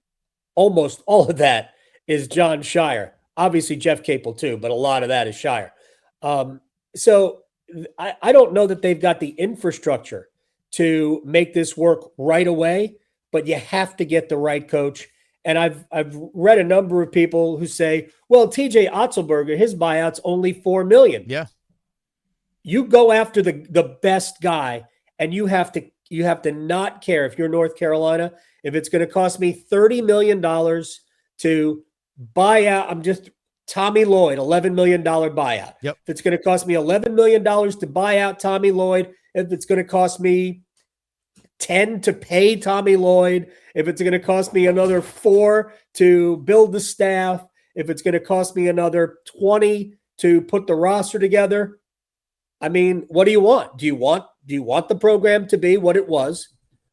almost all of that is John Shire. Obviously, Jeff Capel too, but a lot of that is Shire. So I don't know that they've got the infrastructure to make this work right away, but you have to get the right coach. And I've read a number of people who say, well, TJ Otzelberger, his buyout's only $4 million. Yeah. You go after the best guy, and you have to not care if you're North Carolina, if it's going to cost me $30 million to buy out. I'm just Tommy Lloyd, $11 million buyout. Yep. If it's going to cost me $11 million to buy out Tommy Lloyd, if it's going to cost me 10 to pay Tommy Lloyd, if it's going to cost me another 4 to build the staff, if it's going to cost me another 20 to put the roster together. I mean, what do you want? Do you want the program to be what it was?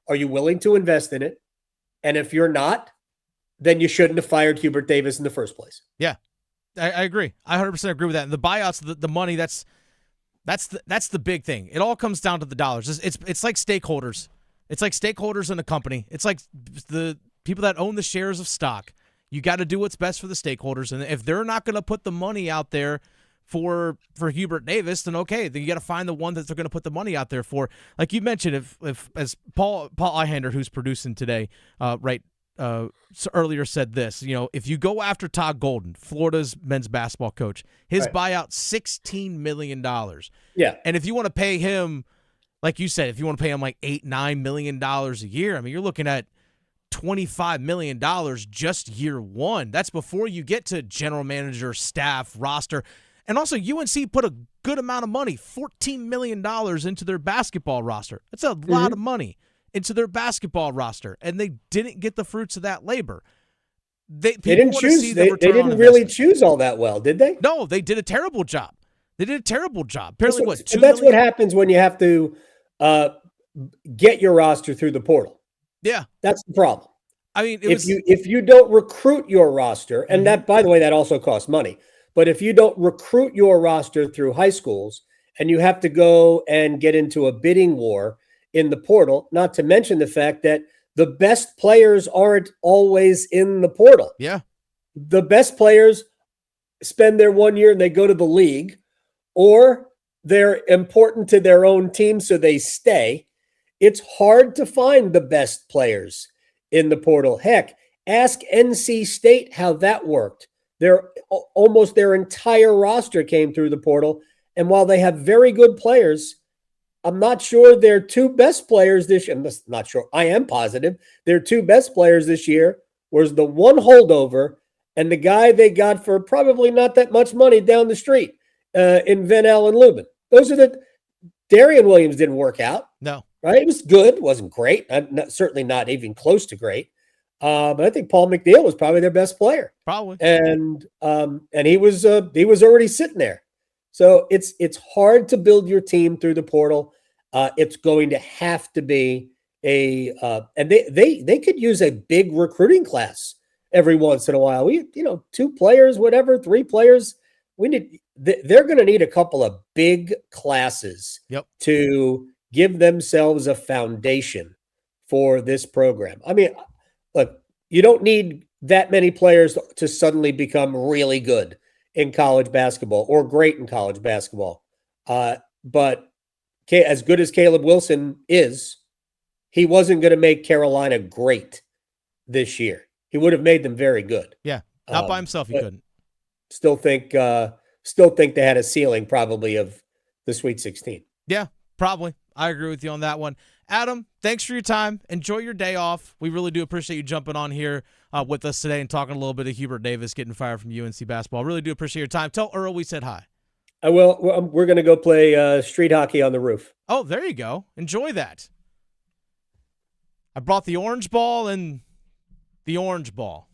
Are you willing to invest in it? And if you're not, then you shouldn't have fired Hubert Davis in the first place. Yeah, I agree. I 100% agree with that. And the buyouts, the money, that's the big thing. It all comes down to the dollars. It's like stakeholders. It's like stakeholders in a company. It's like the people that own the shares of stock. You got to do what's best for the stakeholders. And if they're not going to put the money out there for Hubert Davis, then okay, then you got to find the one that they're going to put the money out there for. Like you mentioned, if as Paul Eihander, who's producing today, earlier said this, if you go after Todd Golden, Florida's men's basketball coach, his buyout $16 million. Yeah. And if you want to pay him, like you said, if you want to pay him like $8-9 million a year, I mean, you're looking at $25 million just year one. That's before you get to general manager, staff, roster. And also, UNC put a good amount of money, $14 million into their basketball roster. That's a lot of money into their basketball roster, and they didn't get the fruits of that labor. They didn't choose. They didn't really choose all that well, did they? No, they did a terrible job. Apparently, that's what happens when you have to get your roster through the portal. Yeah, that's the problem. I mean, if you don't recruit your roster, and that, by the way, that also costs money. But if you don't recruit your roster through high schools, and you have to go and get into a bidding war in the portal, not to mention the fact that the best players aren't always in the portal. Yeah. The best players spend their 1 year and they go to the league, or they're important to their own team, so they stay. It's hard to find the best players in the portal. Heck, ask NC State how that worked. Almost their entire roster came through the portal. And while they have very good players, I'm not sure their two best players this year. I'm not sure. I am positive their two best players this year was the one holdover and the guy they got for probably not that much money down the street in Van Allen Lubin. Those are Darian Williams didn't work out. No. Right? It was good. It wasn't great. Certainly not even close to great. But I think Paul McNeil was probably their best player. Probably. And he was already sitting there. So it's hard to build your team through the portal. It's going to have to be and they could use a big recruiting class every once in a while. 2 players, whatever, 3 players. They're going to need a couple of big classes to give themselves a foundation for this program. I mean, look, you don't need that many players to suddenly become really good in college basketball or great in college basketball. But as good as Caleb Wilson is, he wasn't going to make Carolina great this year. He would have made them very good. Yeah, not by himself he couldn't. Still think they had a ceiling probably of the Sweet 16. Yeah, probably. I agree with you on that one. Adam, thanks for your time. Enjoy your day off. We really do appreciate you jumping on here with us today and talking a little bit of Hubert Davis getting fired from UNC basketball. Really do appreciate your time. Tell Earl we said hi. I will. We're going to go play street hockey on the roof. Oh, there you go. Enjoy that. I brought the orange ball and the orange ball.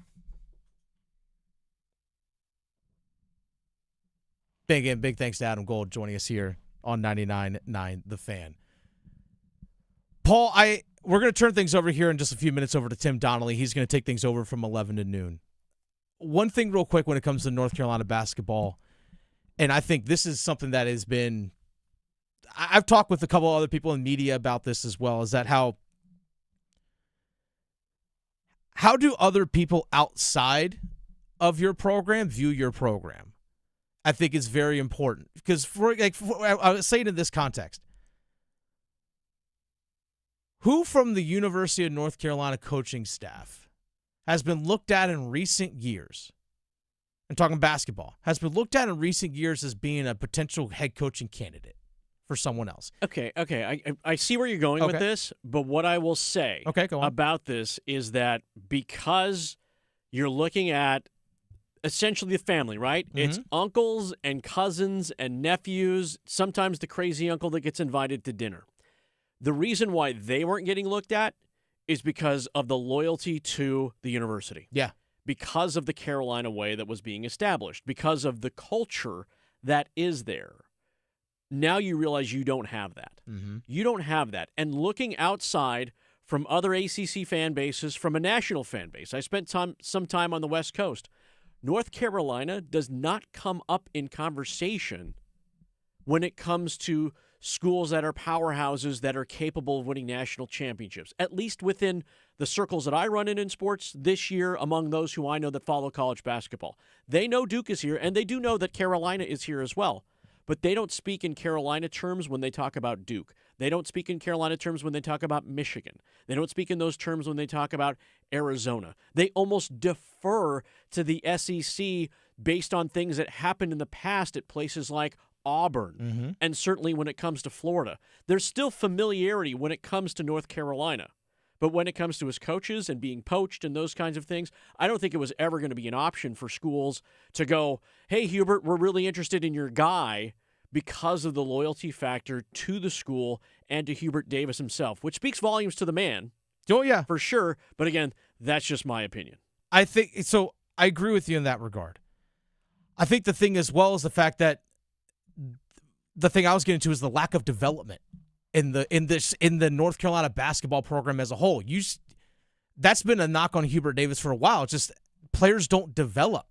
Big thanks to Adam Gold joining us here on 99.9 The Fan. Paul, we're going to turn things over here in just a few minutes over to Tim Donnelly. He's going to take things over from 11 to noon. One thing real quick when it comes to North Carolina basketball, and I think this is something that has been – I've talked with a couple other people in media about this as well, is that how do other people outside of your program view your program? I think is very important because I was saying in this context, who from the University of North Carolina coaching staff has been looked at in recent years, and talking basketball, has been looked at in recent years as being a potential head coaching candidate for someone else? Okay. I see where you're going with this, but what I will say about this is that because you're looking at essentially the family, right? Mm-hmm. It's uncles and cousins and nephews, sometimes the crazy uncle that gets invited to dinner. The reason why they weren't getting looked at is because of the loyalty to the university. Yeah. Because of the Carolina way that was being established, because of the culture that is there. Now you realize you don't have that. Mm-hmm. You don't have that. And looking outside from other ACC fan bases, from a national fan base, I spent some time on the West Coast. North Carolina does not come up in conversation when it comes to schools that are powerhouses that are capable of winning national championships, at least within the circles that I run in sports this year among those who I know that follow college basketball. They know Duke is here, and they do know that Carolina is here as well. But they don't speak in Carolina terms when they talk about Duke. They don't speak in Carolina terms when they talk about Michigan. They don't speak in those terms when they talk about Arizona. They almost defer to the SEC based on things that happened in the past at places like Auburn, and certainly when it comes to Florida. There's still familiarity when it comes to North Carolina. But when it comes to his coaches and being poached and those kinds of things, I don't think it was ever going to be an option for schools to go, hey, Hubert, we're really interested in your guy, because of the loyalty factor to the school and to Hubert Davis himself, which speaks volumes to the man. Oh, yeah. For sure. But again, that's just my opinion. I think so. I agree with you in that regard. I think the thing as well is the fact that the thing I was getting to is the lack of development in the North Carolina basketball program as a whole. That's been a knock on Hubert Davis for a while. It's just players don't develop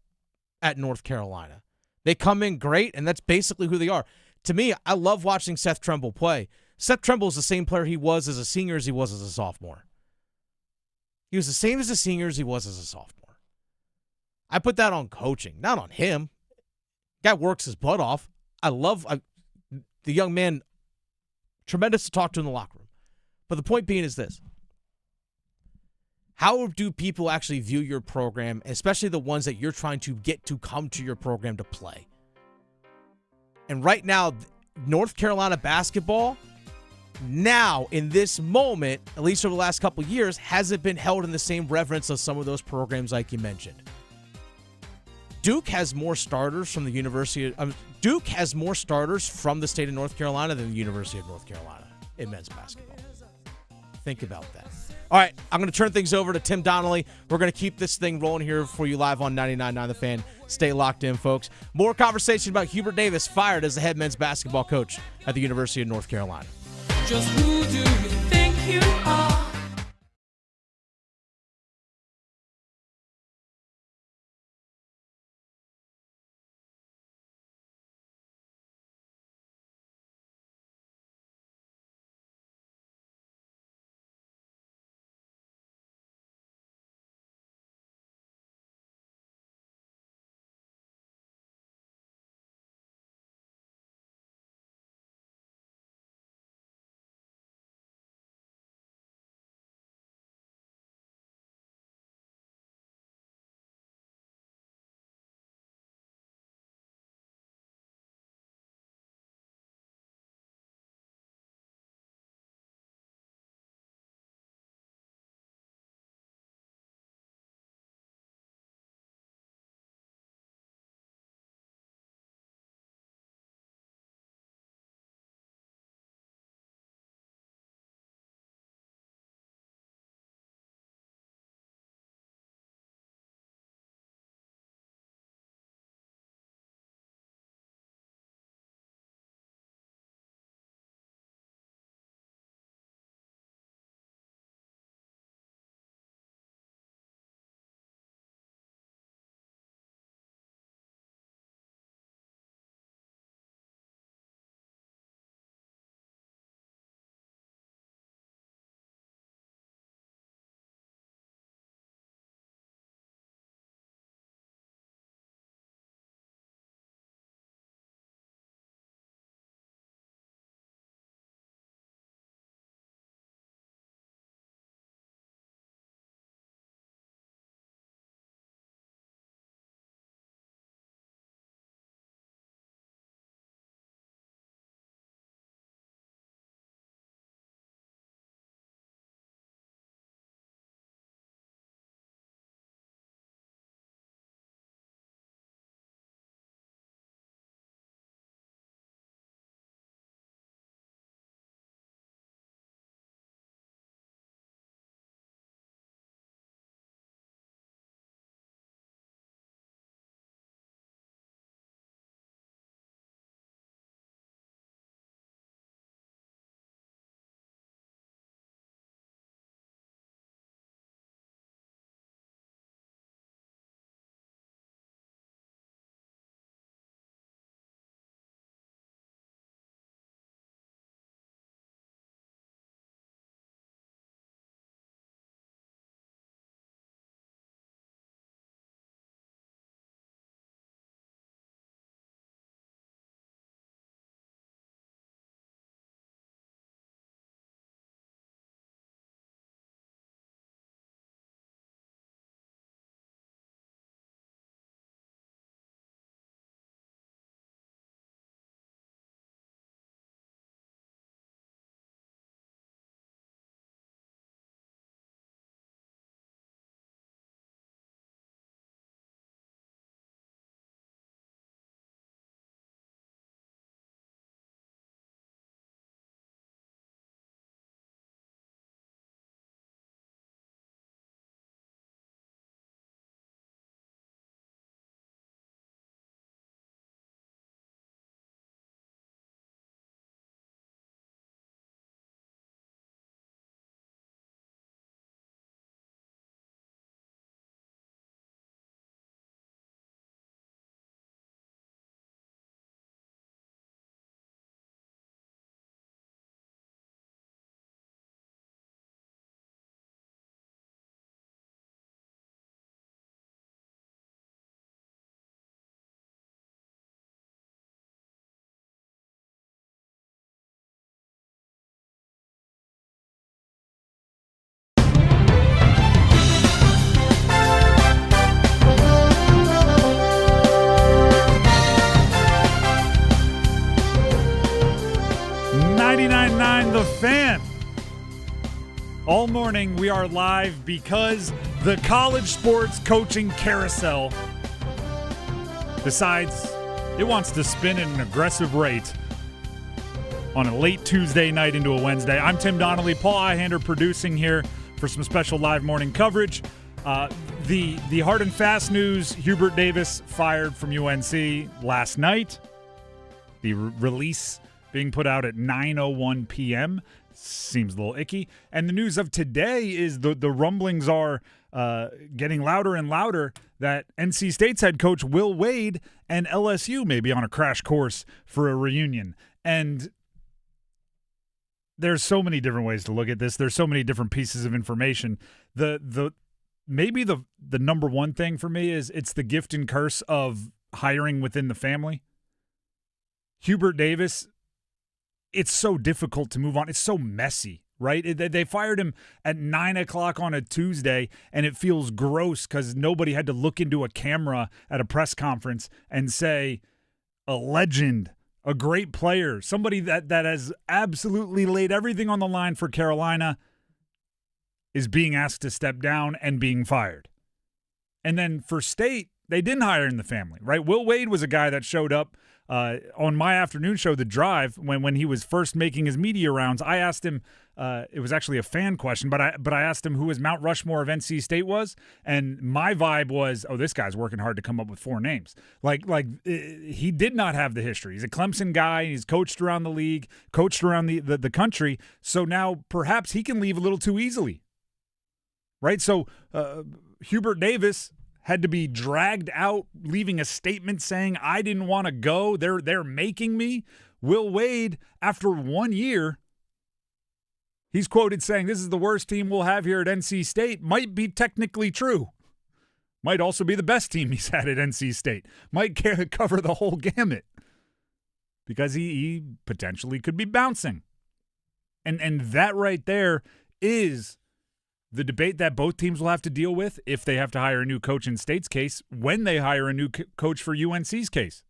at North Carolina. They come in great, and that's basically who they are. To me, I love watching Seth Trimble play. Seth Trimble is the same player he was as a senior as he was as a sophomore. He was the same as a senior as he was as a sophomore. I put that on coaching, not on him. Guy works his butt off. I love the young man, tremendous to talk to in the locker room. But the point being is this. How do people actually view your program, especially the ones that you're trying to get to come to your program to play? And right now, North Carolina basketball, now in this moment, at least over the last couple of years, hasn't been held in the same reverence as some of those programs like you mentioned. Duke has more starters from the Duke has more starters from the state of North Carolina than the University of North Carolina in men's basketball. Think about that. All right, I'm going to turn things over to Tim Donnelly. We're going to keep this thing rolling here for you live on 99.9 The Fan. Stay locked in, folks. More conversation about Hubert Davis fired as the head men's basketball coach at the University of North Carolina. Just who do you think you are? All morning we are live because the college sports coaching carousel decides it wants to spin at an aggressive rate on a late Tuesday night into a Wednesday. I'm Tim Donnelly, Paul Ihander producing here for some special live morning coverage. The hard and fast news, Hubert Davis fired from UNC last night. The release being put out at 9:01 p.m. seems a little icky. And the news of today is the rumblings are getting louder and louder that NC State's head coach Will Wade and LSU may be on a crash course for a reunion. And there's so many different ways to look at this. There's so many different pieces of information. Maybe the number one thing for me is it's the gift and curse of hiring within the family. Hubert Davis, it's so difficult to move on. It's so messy, right? They fired him at 9 o'clock on a Tuesday, and it feels gross because nobody had to look into a camera at a press conference and say, a legend, a great player, somebody that has absolutely laid everything on the line for Carolina is being asked to step down and being fired. And then for State, they didn't hire in the family, right? Will Wade was a guy that showed up on my afternoon show, The Drive, when he was first making his media rounds. I asked him, it was actually a fan question, but I asked him who his Mount Rushmore of NC State was, and my vibe was, oh, this guy's working hard to come up with 4 names. He did not have the history. He's a Clemson guy. He's coached around the league, coached around the country, so now perhaps he can leave a little too easily, right? So Hubert Davis had to be dragged out, leaving a statement saying, I didn't want to go. They're making me. Will Wade, after 1 year, he's quoted saying, this is the worst team we'll have here at NC State. Might be technically true. Might also be the best team he's had at NC State. Might cover the whole gamut. Because he potentially could be bouncing. And that right there is the debate that both teams will have to deal with if they have to hire a new coach in State's case, when they hire a new coach for UNC's case.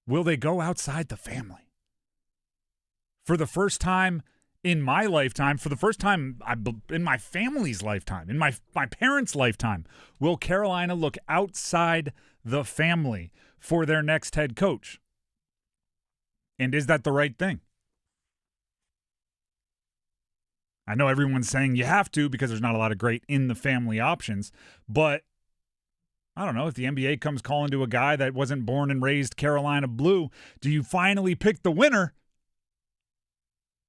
Will they go outside the family? For the first time in my lifetime, for the first time in my family's lifetime, in my parents' lifetime, will Carolina look outside the family for their next head coach? And is that the right thing? I know everyone's saying you have to because there's not a lot of great in-the-family options, but I don't know, if the NBA comes calling to a guy that wasn't born and raised Carolina blue, do you finally pick the winner?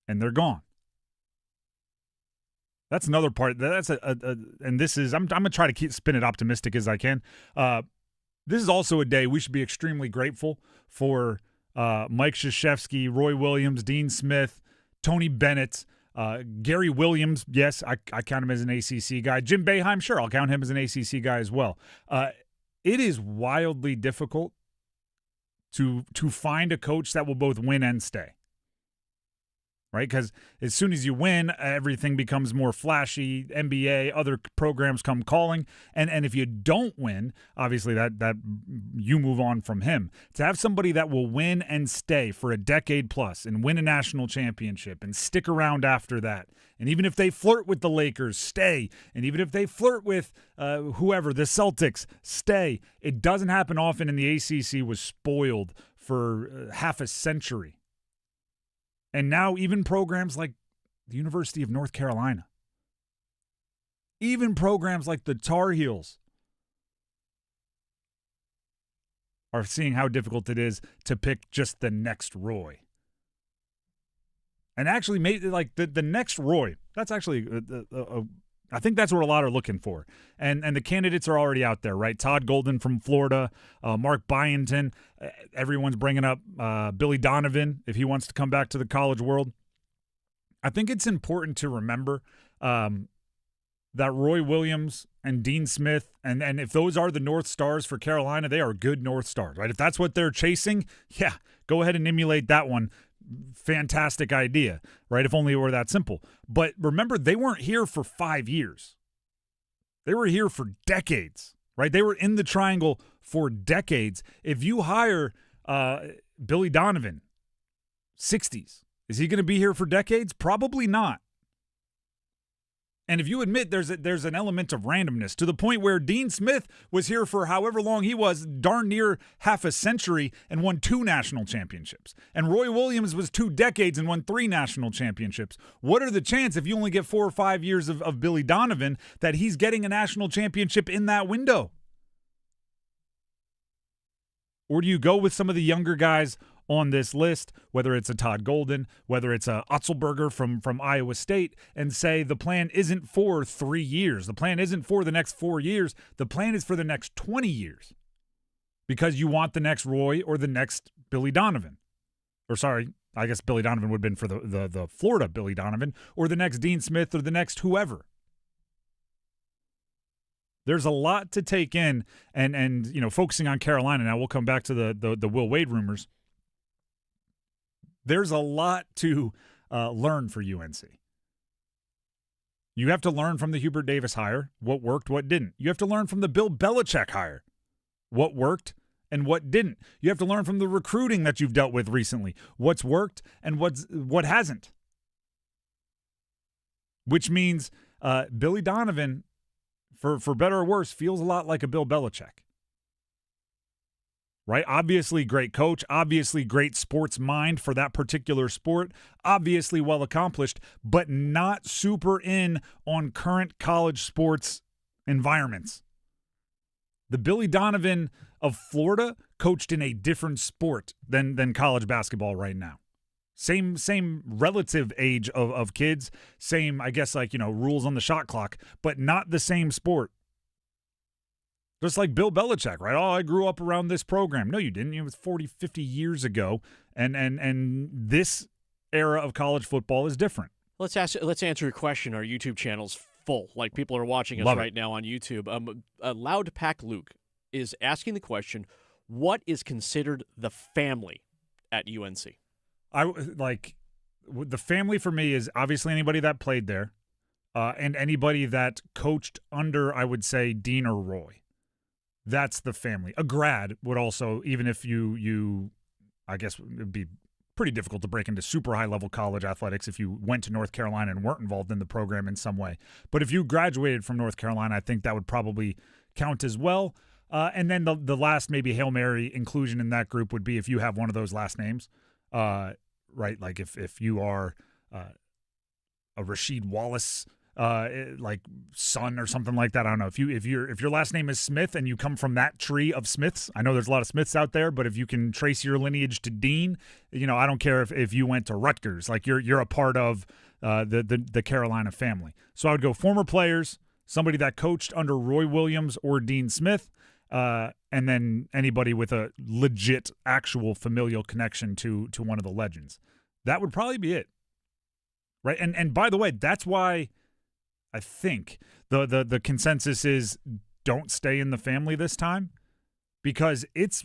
And they're gone. That's another part. That's and this is, I'm going to try to spin it optimistic as I can. This is also a day we should be extremely grateful for Mike Krzyzewski, Roy Williams, Dean Smith, Tony Bennett, Gary Williams, yes, I count him as an ACC guy. Jim Boeheim, sure, I'll count him as an ACC guy as well. It is wildly difficult to find a coach that will both win and stay. Right? Because as soon as you win, everything becomes more flashy. NBA, other programs come calling. And if you don't win, obviously that you move on from him. To have somebody that will win and stay for a decade plus and win a national championship and stick around after that. And even if they flirt with the Lakers, stay. And even if they flirt with whoever, the Celtics, stay. It doesn't happen often, and the ACC was spoiled for half a century. And now even programs like the University of North Carolina, even programs like the Tarheels are seeing how difficult it is to pick just the next Roy. And actually, like the next Roy, that's actually, I think that's what a lot are looking for. And the candidates are already out there, right? Todd Golden from Florida, Mark Byington. Everyone's bringing up Billy Donovan if he wants to come back to the college world. I think it's important to remember that Roy Williams and Dean Smith, and if those are the North Stars for Carolina, they are good North Stars, right? If that's what they're chasing, yeah, go ahead and emulate that one. Fantastic idea, right? If only it were that simple. But remember, they weren't here for 5 years. They were here for decades, right? They were in the triangle for decades. If you hire Billy Donovan, 60s, is he going to be here for decades? Probably not. And if you admit there's an element of randomness to the point where Dean Smith was here for however long he was, darn near half a century, and won 2 national championships. And Roy Williams was 2 decades and won 3 national championships. What are the chances, if you only get 4 or 5 years of Billy Donovan, that he's getting a national championship in that window? Or do you go with some of the younger guys on this list, whether it's a Todd Golden, whether it's a Otzelberger from Iowa State, and say the plan isn't for 3 years. The plan isn't for the next 4 years. The plan is for the next 20 years because you want the next Roy or the next Billy Donovan. Or sorry, I guess Billy Donovan would have been for the Florida Billy Donovan, or the next Dean Smith, or the next whoever. There's a lot to take in, and focusing on Carolina now, we'll come back to the Will Wade rumors. There's a lot to learn for UNC. You have to learn from the Hubert Davis hire, what worked, what didn't. You have to learn from the Bill Belichick hire, what worked and what didn't. You have to learn from the recruiting that you've dealt with recently, what's worked and what hasn't. Which means Billy Donovan, for better or worse, feels a lot like a Bill Belichick. Right? Obviously great coach, obviously great sports mind for that particular sport, obviously well accomplished, but not super in on current college sports environments. The Billy Donovan of Florida coached in a different sport than college basketball right now. Same relative age of kids, same, I guess, rules on the shot clock, but not the same sport. Just like Bill Belichick, right? Oh, I grew up around this program. No, you didn't. It was 40, 50 years ago, and this era of college football is different. Let's answer your question. Our YouTube channel's full. Like, people are watching us right now on YouTube. Loud Pack Luke is asking the question, what is considered the family at UNC? The family for me is obviously anybody that played there, and anybody that coached under, I would say, Dean or Roy. That's the family. A grad would also, even if you I guess it would be pretty difficult to break into super high-level college athletics if you went to North Carolina and weren't involved in the program in some way. But if you graduated from North Carolina, I think that would probably count as well. And then the last maybe Hail Mary inclusion in that group would be if you have one of those last names, right? Like if you are a Rasheed Wallace son or something like that. I don't know. If your last name is Smith and you come from that tree of Smiths, I know there's a lot of Smiths out there, but if you can trace your lineage to Dean, I don't care if you went to Rutgers, like you're a part of the Carolina family. So I would go former players, somebody that coached under Roy Williams or Dean Smith, and then anybody with a legit actual familial connection to one of the legends. That would probably be it. Right? And by the way, that's why I think the consensus is don't stay in the family this time, because it's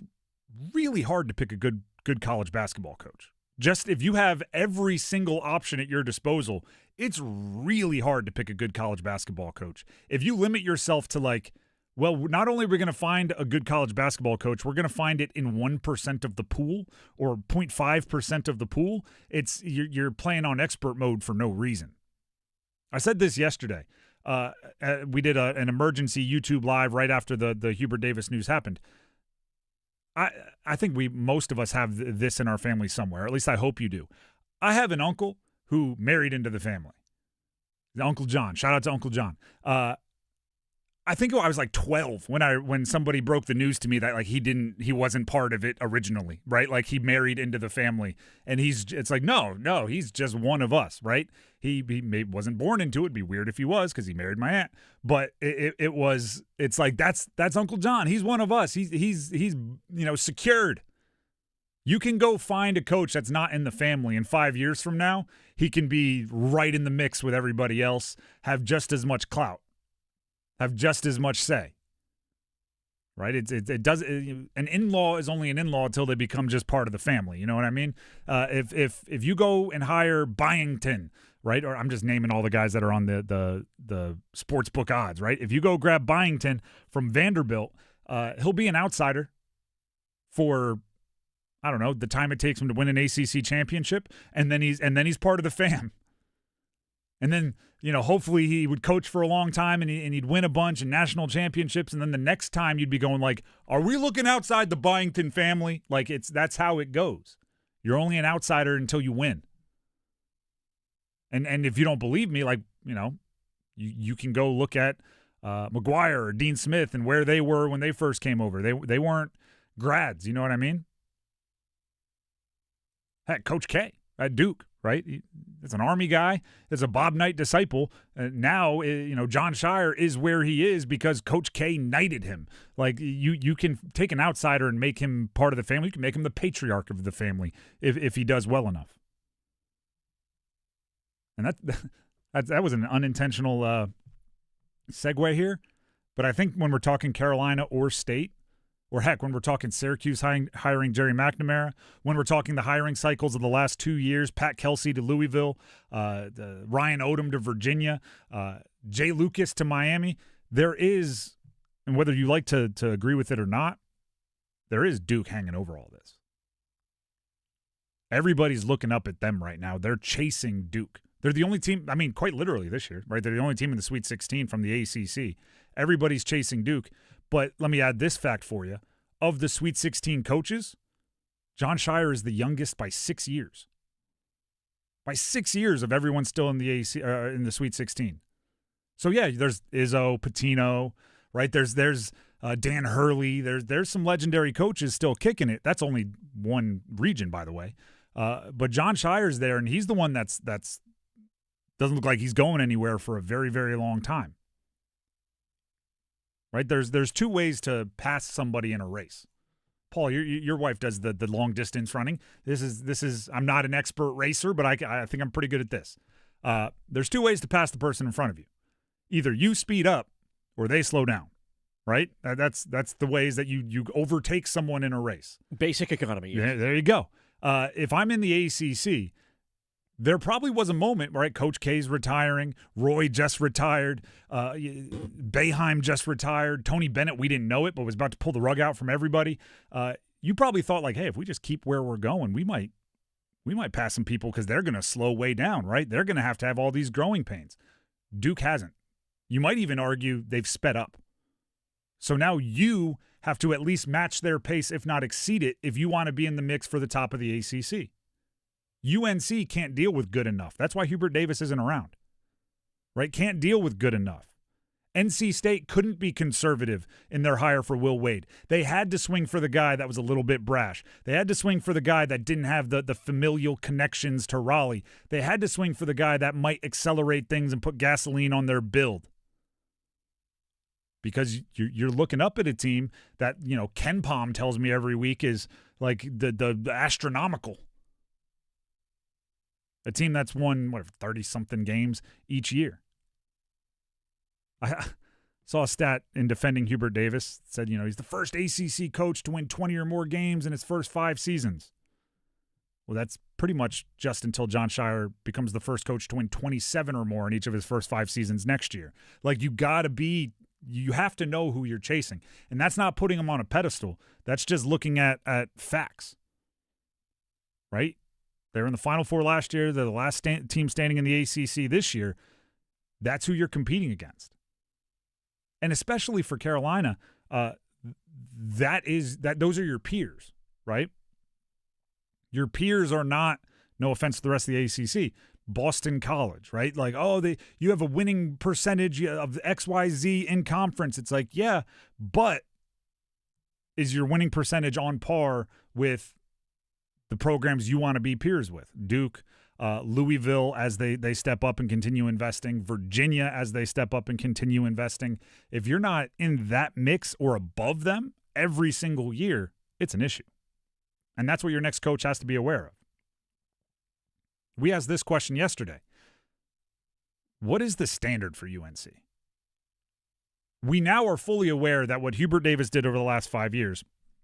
really hard to pick a good college basketball coach. Just if you have every single option at your disposal, it's really hard to pick a good college basketball coach. If you limit yourself to not only are we going to find a good college basketball coach, we're going to find it in 1% of the pool or 0.5% of the pool. You're playing on expert mode for no reason. I said this yesterday. We did an emergency YouTube live right after the Hubert Davis news happened. I think most of us have this in our family somewhere. At least I hope you do. I have an uncle who married into the family. Uncle John. Shout out to Uncle John. I think I was like 12 when somebody broke the news to me that he wasn't part of it originally, right? Like he married into the family, and it's like no, he's just one of us, right? He wasn't born into it. It'd be weird if he was, because he married my aunt, but it's like that's Uncle John. He's one of us. He's secured. You can go find a coach that's not in the family, and 5 years from now, he can be right in the mix with everybody else, have just as much clout, have just as much say, right? It does. An in-law is only an in-law until they become just part of the family. You know what I mean? If you go and hire Byington, right? Or I'm just naming all the guys that are on the sports book odds, right? If you go grab Byington from Vanderbilt, he'll be an outsider for, I don't know, the time it takes him to win an ACC championship, and then he's part of the fam. And then hopefully he would coach for a long time and he'd win a bunch and national championships. And then the next time you'd be going like, are we looking outside the Byington family? Like that's how it goes. You're only an outsider until you win. And if you don't believe me, like, you can go look at McGuire or Dean Smith and where they were when they first came over. They weren't grads. You know what I mean? Heck, Coach K at Duke, right? He's an Army guy. He's a Bob Knight disciple. Now, John Shire is where he is because Coach K knighted him. Like, you can take an outsider and make him part of the family. You can make him the patriarch of the family if he does well enough. And that was an unintentional segue here. But I think when we're talking Carolina or State, or heck, when we're talking Syracuse hiring Jerry McNamara, when we're talking the hiring cycles of the last 2 years, Pat Kelsey to Louisville, Ryan Odom to Virginia, Jay Lucas to Miami, there is, and whether you like to agree with it or not, there is Duke hanging over all this. Everybody's looking up at them right now. They're chasing Duke. They're the only team, I mean, quite literally this year, right? They're the only team in the Sweet 16 from the ACC. Everybody's chasing Duke. But let me add this fact for you. Of the Sweet 16 coaches, John Shire is the youngest by 6 years. By 6 years of everyone still in the in the Sweet 16. So yeah, there's Izzo, Patino, right? There's Dan Hurley. There's some legendary coaches still kicking it. That's only one region, by the way. But John Shire's there, and he's the one that's doesn't look like he's going anywhere for a very, very long time. Right? There's two ways to pass somebody in a race. Paul, your wife does the long distance running. This is I'm not an expert racer, but I think I'm pretty good at this. There's two ways to pass the person in front of you. Either you speed up or they slow down. Right? That's the ways that you overtake someone in a race. Basic economy. Yes. Yeah, there you go. If I'm in the ACC, there probably was a moment, right? Coach K's retiring. Roy just retired. Boeheim just retired. Tony Bennett, we didn't know it, but was about to pull the rug out from everybody. You probably thought like, hey, if we just keep where we're going, we might pass some people because they're going to slow way down, right? They're going to have all these growing pains. Duke hasn't. You might even argue they've sped up. So now you have to at least match their pace, if not exceed it, if you want to be in the mix for the top of the ACC. UNC can't deal with good enough. That's why Hubert Davis isn't around, right? Can't deal with good enough. NC State couldn't be conservative in their hire for Will Wade. They had to swing for the guy that was a little bit brash. They had to swing for the guy that didn't have the familial connections to Raleigh. They had to swing for the guy that might accelerate things and put gasoline on their build. Because you're looking up at a team that, Ken Palm tells me every week is like the astronomical. A team that's won, 30-something games each year. I saw a stat in defending Hubert Davis. It said, he's the first ACC coach to win 20 or more games in his first 5 seasons. Well, that's pretty much just until John Shire becomes the first coach to win 27 or more in each of his first 5 seasons next year. Like, you have to know who you're chasing. And that's not putting them on a pedestal. That's just looking at facts. Right? They were in the Final Four last year. They're the last team standing in the ACC this year. That's who you're competing against. And especially for Carolina, those are your peers, right? Your peers are not, no offense to the rest of the ACC, Boston College, right? Like, you have a winning percentage of XYZ in conference. It's like, yeah, but is your winning percentage on par with the programs you want to be peers with? Duke, Louisville as they step up and continue investing, Virginia as they step up and continue investing. If you're not in that mix or above them every single year, it's an issue. And that's what your next coach has to be aware of. We asked this question yesterday. What is the standard for UNC? We now are fully aware that what Hubert Davis did over the last 5 years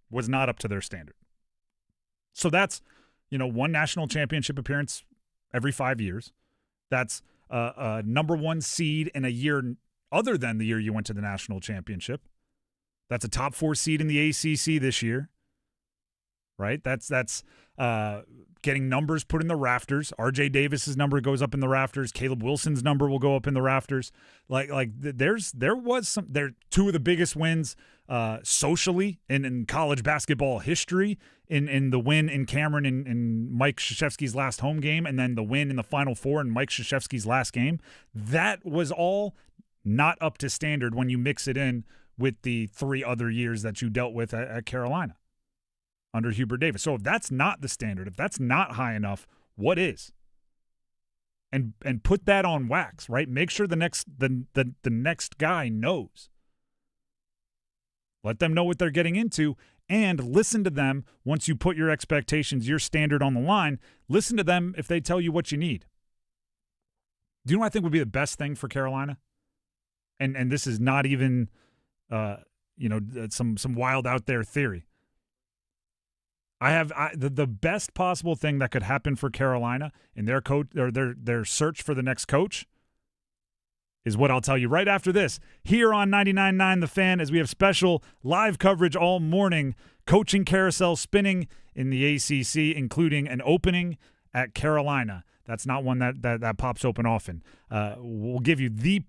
was not up to their standard. So that's, one national championship appearance every 5 years. That's a number 1 seed in a year other than the year you went to the national championship. That's a top 4 seed in the ACC this year. right? That's getting numbers put in the rafters. R.J. Davis's number goes up in the rafters. Caleb Wilson's number will go up in the rafters. There was some. They're two of the biggest wins socially in college basketball history. In the win in Cameron in Mike Krzyzewski's last home game, and then the win in the Final Four in Mike Krzyzewski's last game. That was all not up to standard when you mix it in with the 3 other years that you dealt with at Carolina under Hubert Davis. So if that's not the standard, if that's not high enough, what is? And put that on wax, right? Make sure the next guy knows. Let them know what they're getting into, and listen to them once you put your expectations, your standard on the line. Listen to them if they tell you what you need. Do you know what I think would be the best thing for Carolina? And this is not even some wild out there theory. The best possible thing that could happen for Carolina in their coach or their search for the next coach is what I'll tell you right after this here on 99.9 The Fan, as we have special live coverage all morning, coaching carousel spinning in the ACC, including an opening at Carolina. That's not one that pops open often. We'll give you the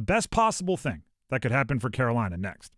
best possible thing that could happen for Carolina next.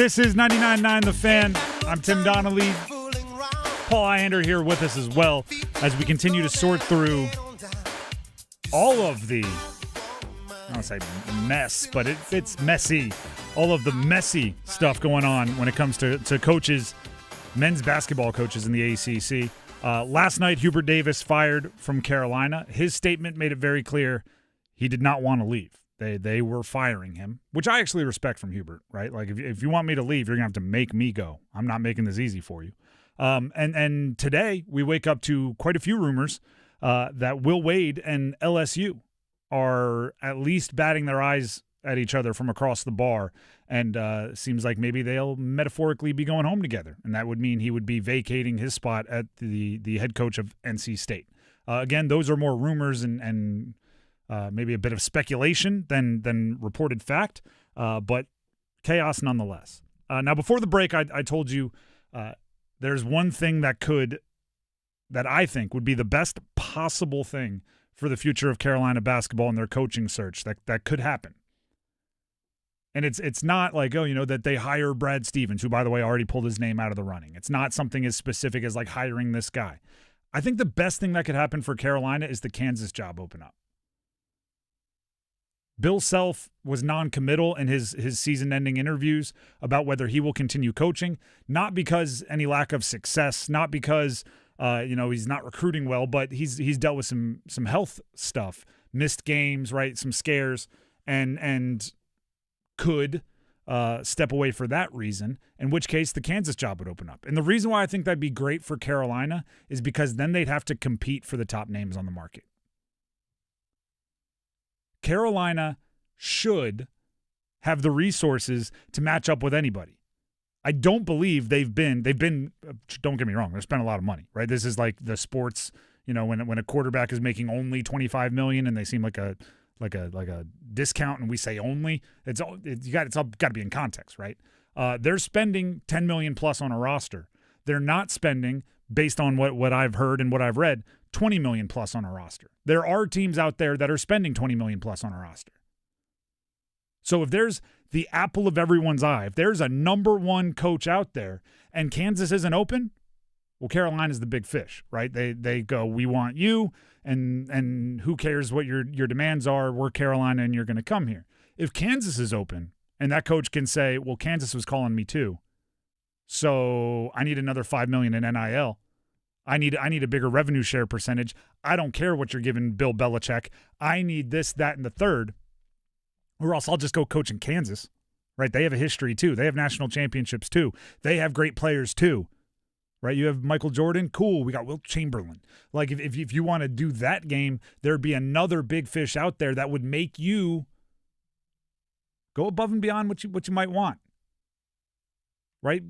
This is 99.9 The Fan. I'm Tim Donnelly. Paul Iander here with us as well as we continue to sort through all of the, I don't say mess, but it's messy. All of the messy stuff going on when it comes to coaches, men's basketball coaches in the ACC. Last night, Hubert Davis fired from Carolina. His statement made it very clear he did not want to leave. They were firing him, which I actually respect from Hubert, right? Like, if you want me to leave, you're going to have to make me go. I'm not making this easy for you. And today, we wake up to quite a few rumors that Will Wade and LSU are at least batting their eyes at each other from across the bar, and seems like maybe they'll metaphorically be going home together, and that would mean he would be vacating his spot at the head coach of NC State. Again, those are more rumors and maybe a bit of speculation than reported fact, but chaos nonetheless. Now, before the break, I told you there's one thing that I think would be the best possible thing for the future of Carolina basketball and their coaching search that could happen. And it's not like, that they hire Brad Stevens, who, by the way, already pulled his name out of the running. It's not something as specific as like hiring this guy. I think the best thing that could happen for Carolina is the Kansas job open up. Bill Self was non-committal in his season-ending interviews about whether he will continue coaching, not because any lack of success, not because he's not recruiting well, but he's dealt with some health stuff, missed games, right, some scares, and could step away for that reason, in which case the Kansas job would open up. And the reason why I think that'd be great for Carolina is because then they'd have to compete for the top names on the market. Carolina should have the resources to match up with anybody. I don't believe they've been, don't get me wrong, they've spent a lot of money, right? This is like the sports, when a quarterback is making only $25 million and they seem like a discount, and we say only, it's all got to be in context, right? They're spending $10 million plus on a roster. They're not spending, based on what I've heard and what I've read, $20 million plus on a roster. There are teams out there that are spending $20 million plus on a roster. So if there's the apple of everyone's eye, if there's a number one coach out there and Kansas isn't open, well, Carolina's the big fish, right? They go, we want you, and who cares what your demands are? We're Carolina, and you're going to come here. If Kansas is open, and that coach can say, well, Kansas was calling me too, so I need another $5 million in NIL. I need a bigger revenue share percentage. I don't care what you're giving Bill Belichick. I need this, that, and the third, or else I'll just go coach in Kansas, right? They have a history too. They have national championships too. They have great players too. Right, you have Michael Jordan, cool. We got Wilt Chamberlain. Like, if you want to do that game, there'd be another big fish out there that would make you go above and beyond what you might want. Right,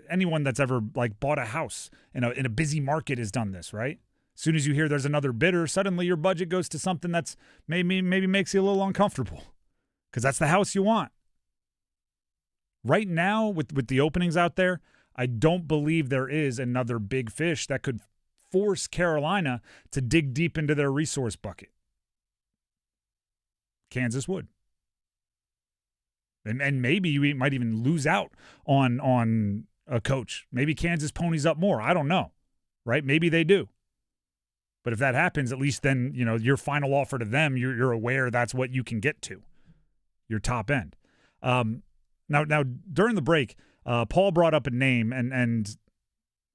anyone that's ever like bought a house in a busy market has done this. Right, as soon as you hear there's another bidder, suddenly your budget goes to something that's maybe makes you a little uncomfortable because that's the house you want. Right now, with the openings out there, I don't believe there is another big fish that could force Carolina to dig deep into their resource bucket. Kansas would. And maybe you might even lose out on a coach. Maybe Kansas ponies up more. I don't know, right? Maybe they do. But if that happens, at least then, your final offer to them, you're aware that's what you can get to, your top end. Now during the break, Paul brought up a name, and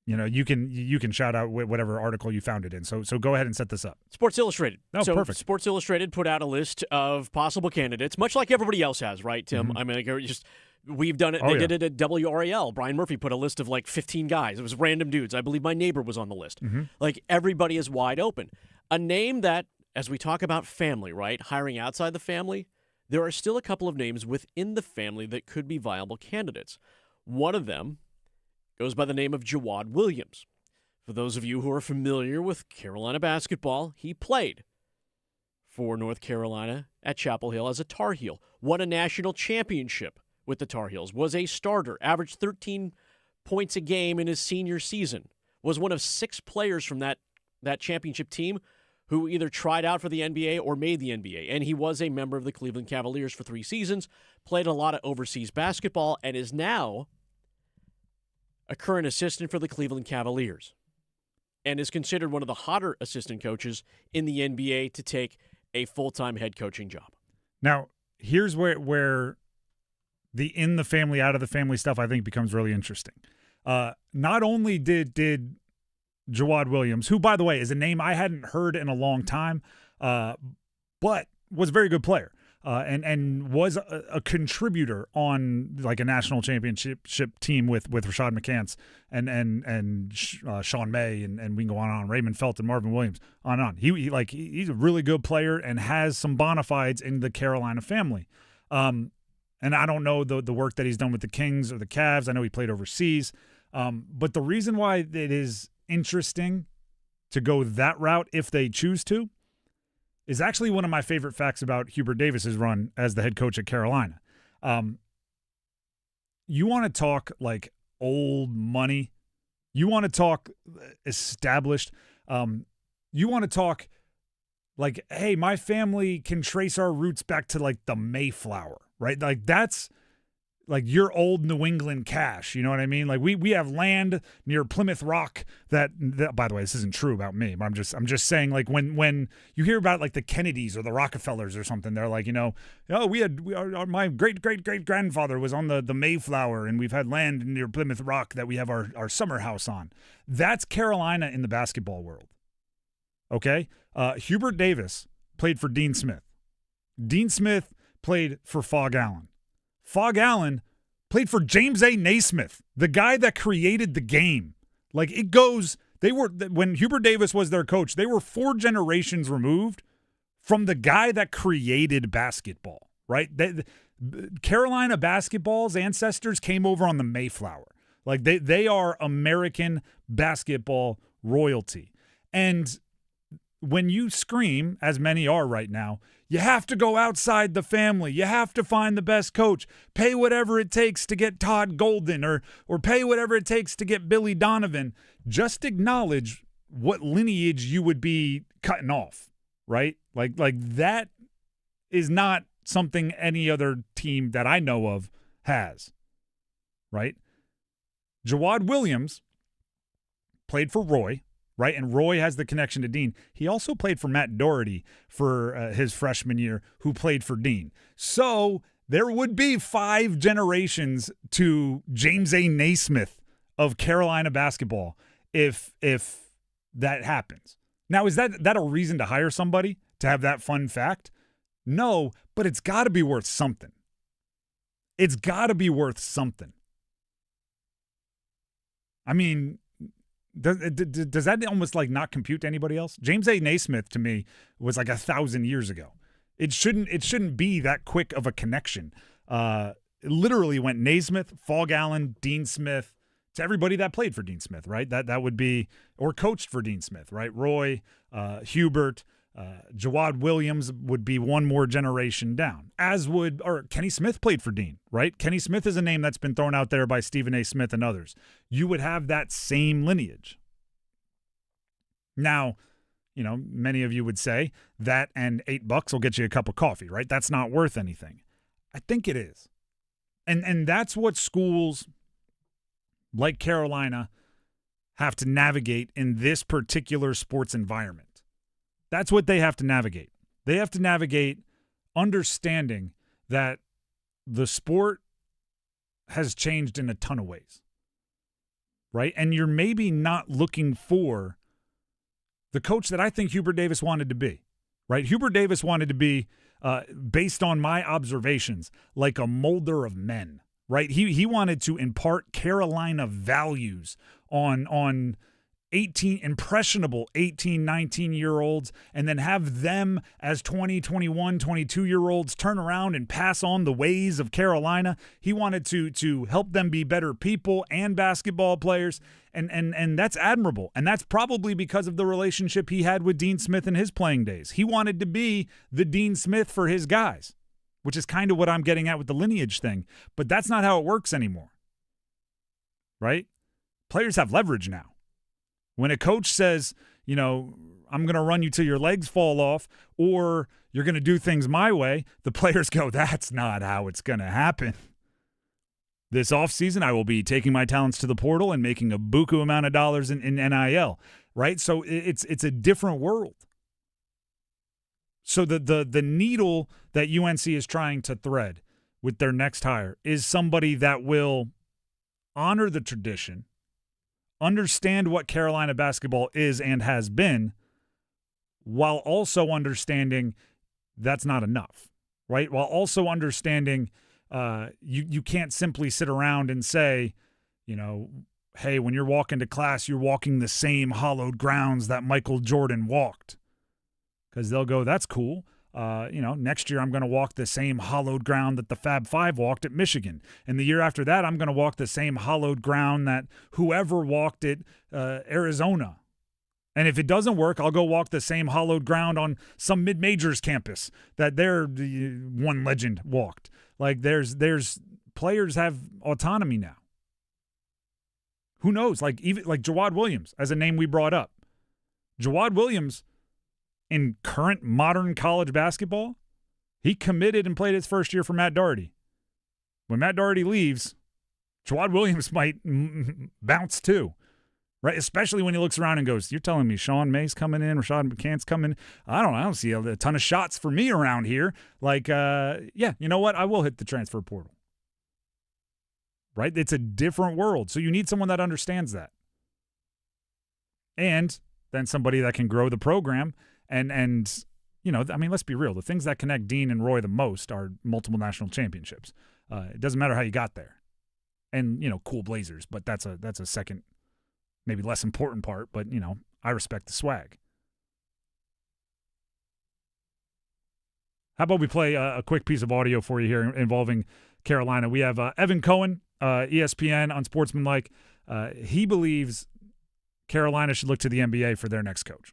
you can shout out whatever article you found it in. So go ahead and set this up. Sports Illustrated. Oh, so perfect. Sports Illustrated put out a list of possible candidates, much like everybody else has, right, Tim? Mm-hmm. I mean, we've done it. They did it at WRAL. Brian Murphy put a list of like 15 guys. It was random dudes. I believe my neighbor was on the list. Mm-hmm. Like, everybody is wide open. A name that, as we talk about family, right, hiring outside the family, there are still a couple of names within the family that could be viable candidates. One of them goes by the name of Jawad Williams. For those of you who are familiar with Carolina basketball, he played for North Carolina at Chapel Hill as a Tarheel, won a national championship with the Tarheels, was a starter, averaged 13 points a game in his senior season, was one of 6 players from that championship team who either tried out for the NBA or made the NBA. And he was a member of the Cleveland Cavaliers for 3 seasons, played a lot of overseas basketball, and is now a current assistant for the Cleveland Cavaliers and is considered one of the hotter assistant coaches in the NBA to take a full-time head coaching job. Now, here's where the in the family, out of the family stuff I think becomes really interesting. Not only did Jawad Williams, who, by the way, is a name I hadn't heard in a long time, but was a very good player and was a contributor on like a national championship team with Rashad McCants and Sean May and we can go on, Raymond Felt and Marvin Williams, on and on. He's a really good player and has some bona fides in the Carolina family. And I don't know the work that he's done with the Kings or the Cavs. I know he played overseas. But the reason why it is interesting to go that route, if they choose to, is actually one of my favorite facts about Hubert Davis's run as the head coach at Carolina. You want to talk like old money. You want to talk established. You want to talk like, hey, my family can trace our roots back to like the Mayflower, right? Like that's like your old New England cash, you know what I mean? Like we have land near Plymouth Rock that by the way, this isn't true about me, but I'm just saying, like when you hear about like the Kennedys or the Rockefellers or something, they're like, my great grandfather was on the Mayflower and we've had land near Plymouth Rock that we have our summer house on. That's Carolina in the basketball world. Okay? Hubert Davis played for Dean Smith. Dean Smith played for Fog Allen. Fog Allen played for James A. Naismith, the guy that created the game. Like when Hubert Davis was their coach, they were 4 generations removed from the guy that created basketball, right? Carolina basketball's ancestors came over on the Mayflower. Like they are American basketball royalty. And when you scream, as many are right now, you have to go outside the family. You have to find the best coach. Pay whatever it takes to get Todd Golden or pay whatever it takes to get Billy Donovan. Just acknowledge what lineage you would be cutting off, right? Like that is not something any other team that I know of has, right? Jawad Williams played for Roy, right? And Roy has the connection to Dean. He also played for Matt Doherty for his freshman year, who played for Dean. So there would be 5 generations to James A. Naismith of Carolina basketball if that happens. Now, is that a reason to hire somebody to have that fun fact? No, but it's got to be worth something. It's got to be worth something. I mean, does that almost like not compute to anybody else? James A. Naismith to me was like 1,000 years ago. It shouldn't be that quick of a connection. It literally went Naismith, Fog Allen, Dean Smith, to everybody that played for Dean Smith, right? That would be, or coached for Dean Smith, right? Roy, Hubert, Jawad Williams would be one more generation down, or Kenny Smith played for Dean, right? Kenny Smith is a name that's been thrown out there by Stephen A. Smith and others. You would have that same lineage. Now, many of you would say that and $8 will get you a cup of coffee, right? That's not worth anything. I think it is. And that's what schools like Carolina have to navigate in this particular sports environment. That's what they have to navigate. They have to navigate understanding that the sport has changed in a ton of ways, right? And you're maybe not looking for the coach that I think Hubert Davis wanted to be, right? Hubert Davis wanted to be, based on my observations, like a molder of men, right? He wanted to impart Carolina values on impressionable 18, 19-year-olds, and then have them as 20, 21, 22-year-olds turn around and pass on the ways of Carolina. He wanted to help them be better people and basketball players, and that's admirable. And that's probably because of the relationship he had with Dean Smith in his playing days. He wanted to be the Dean Smith for his guys, which is kind of what I'm getting at with the lineage thing. But that's not how it works anymore, right? Players have leverage now. When a coach says, I'm going to run you till your legs fall off, or you're going to do things my way, the players go, that's not how it's going to happen. This offseason, I will be taking my talents to the portal and making a buku amount of dollars in NIL, right? So it's a different world. So the needle that UNC is trying to thread with their next hire is somebody that will honor the tradition, understand what Carolina basketball is and has been, while also understanding that's not enough, right? While also understanding you can't simply sit around and say, hey, when you're walking to class, you're walking the same hallowed grounds that Michael Jordan walked. Because they'll go, that's cool. Next year I'm going to walk the same hallowed ground that the Fab Five walked at Michigan. And the year after that, I'm going to walk the same hallowed ground that whoever walked at Arizona. And if it doesn't work, I'll go walk the same hallowed ground on some mid-majors campus that their one legend walked. Like there's players have autonomy now. Who knows? Like even like Jawad Williams, as a name we brought up. Jawad Williams, in current modern college basketball, he committed and played his first year for Matt Doherty. When Matt Doherty leaves, Jawad Williams might bounce too, right? Especially when he looks around and goes, you're telling me Sean May's coming in, Rashad McCants coming in? I don't see a ton of shots for me around here. Like, yeah, you know what? I will hit the transfer portal. Right? It's a different world. So you need someone that understands that. And then somebody that can grow the program. And let's be real. The things that connect Dean and Roy the most are multiple national championships. It doesn't matter how you got there. And, cool Blazers, but that's a second, maybe less important part. But, I respect the swag. How about we play a quick piece of audio for you here involving Carolina? We have Evan Cohen, ESPN, Unsportsmanlike. He believes Carolina should look to the NBA for their next coach.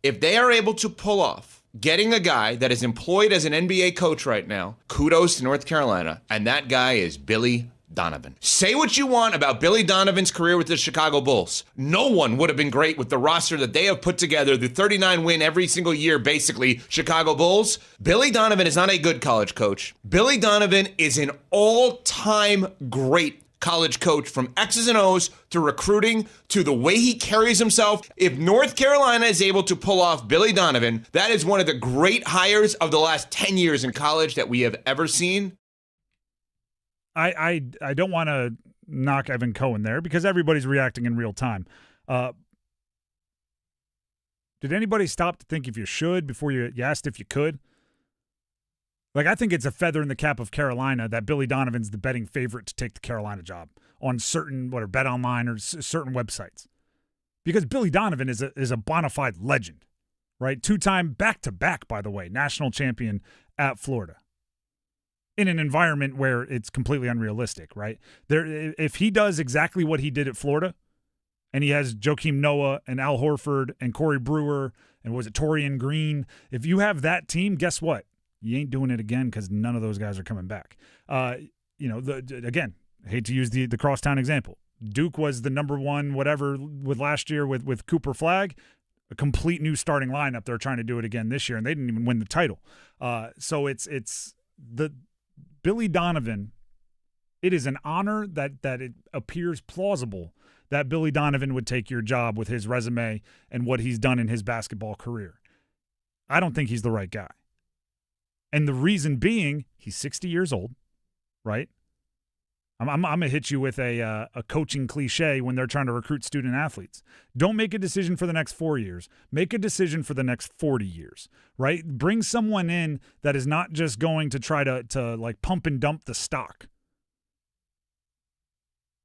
If they are able to pull off getting a guy that is employed as an NBA coach right now, kudos to North Carolina, and that guy is Billy Donovan. Say what you want about Billy Donovan's career with the Chicago Bulls. No one would have been great with the roster that they have put together, the 39 win every single year, basically, Chicago Bulls. Billy Donovan is not a good college coach. Billy Donovan is an all-time great college coach, from X's and O's to recruiting to the way he carries himself. If North Carolina is able to pull off Billy Donovan, that is one of the great hires of the last 10 years in college that we have ever seen. I don't want to knock Evan Cohen there because everybody's reacting in real time. Did anybody stop to think if you should before you asked if you could? Like, I think it's a feather in the cap of Carolina that Billy Donovan's the betting favorite to take the Carolina job on certain, Bet Online or certain websites. Because Billy Donovan is a bona fide legend, right? 2-time back-to-back, by the way, national champion at Florida. In an environment where it's completely unrealistic, right? If he does exactly what he did at Florida, and he has Joakim Noah and Al Horford and Corey Brewer and Torian Green, if you have that team, guess what? You ain't doing it again because none of those guys are coming back. Again, I hate to use the crosstown example. Duke was the number one whatever with last year with Cooper Flagg, a complete new starting lineup. They're trying to do it again this year, and they didn't even win the title. So it's the Billy Donovan. It is an honor that it appears plausible that Billy Donovan would take your job with his resume and what he's done in his basketball career. I don't think he's the right guy. And the reason being, he's 60 years old, right? I'm going to hit you with a coaching cliche when they're trying to recruit student athletes. Don't make a decision for the next 4 years. Make a decision for the next 40 years, right? Bring someone in that is not just going to try to like pump and dump the stock.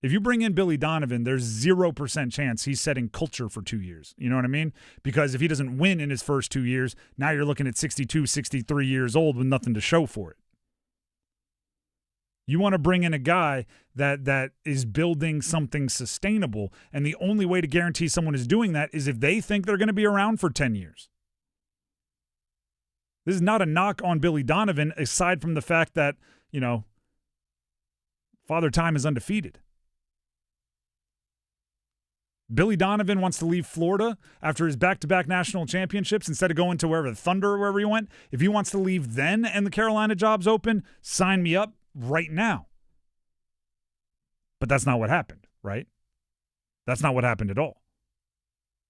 If you bring in Billy Donovan, there's 0% chance he's setting culture for 2 years. You know what I mean? Because if he doesn't win in his first 2 years, now you're looking at 62, 63 years old with nothing to show for it. You want to bring in a guy that is building something sustainable, and the only way to guarantee someone is doing that is if they think they're going to be around for 10 years. This is not a knock on Billy Donovan, aside from the fact that, Father Time is undefeated. Billy Donovan wants to leave Florida after his back-to-back national championships instead of going to wherever the Thunder or wherever he went. If he wants to leave then and the Carolina job's open, sign me up right now. But that's not what happened, right? That's not what happened at all.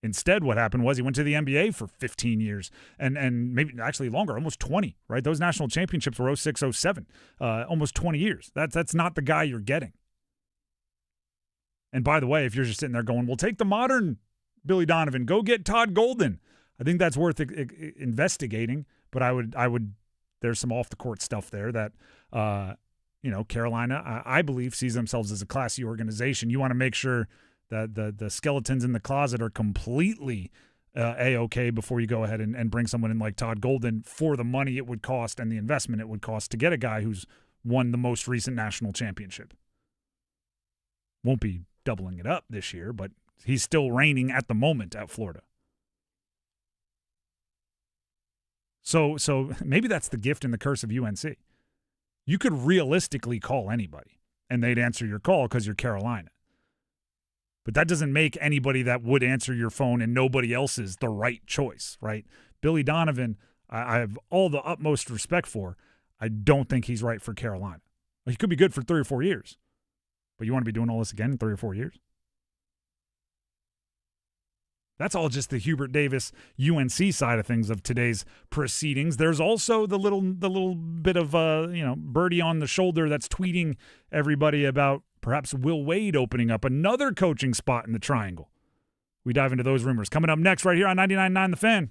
Instead, what happened was he went to the NBA for 15 years and maybe actually longer, almost 20, right? Those national championships were 06, 07, almost 20 years. That's not the guy you're getting. And by the way, if you're just sitting there going, well, take the modern Billy Donovan, go get Todd Golden. I think that's worth investigating, but I would, there's some off the court stuff there that, Carolina, I believe, sees themselves as a classy organization. You want to make sure that the skeletons in the closet are completely A-okay before you go ahead and bring someone in like Todd Golden for the money it would cost and the investment it would cost to get a guy who's won the most recent national championship. Won't be doubling it up this year, but he's still reigning at the moment at Florida. So maybe that's the gift and the curse of UNC. You could realistically call anybody, and they'd answer your call because you're Carolina. But that doesn't make anybody that would answer your phone and nobody else's the right choice, right? Billy Donovan, I have all the utmost respect for. I don't think he's right for Carolina. He could be good for 3 or 4 years. But you want to be doing all this again in 3 or 4 years? That's all just the Hubert Davis UNC side of things of today's proceedings. There's also the little bit of birdie on the shoulder that's tweeting everybody about perhaps Will Wade opening up another coaching spot in the Triangle. We dive into those rumors coming up next right here on 99.9 The Fan.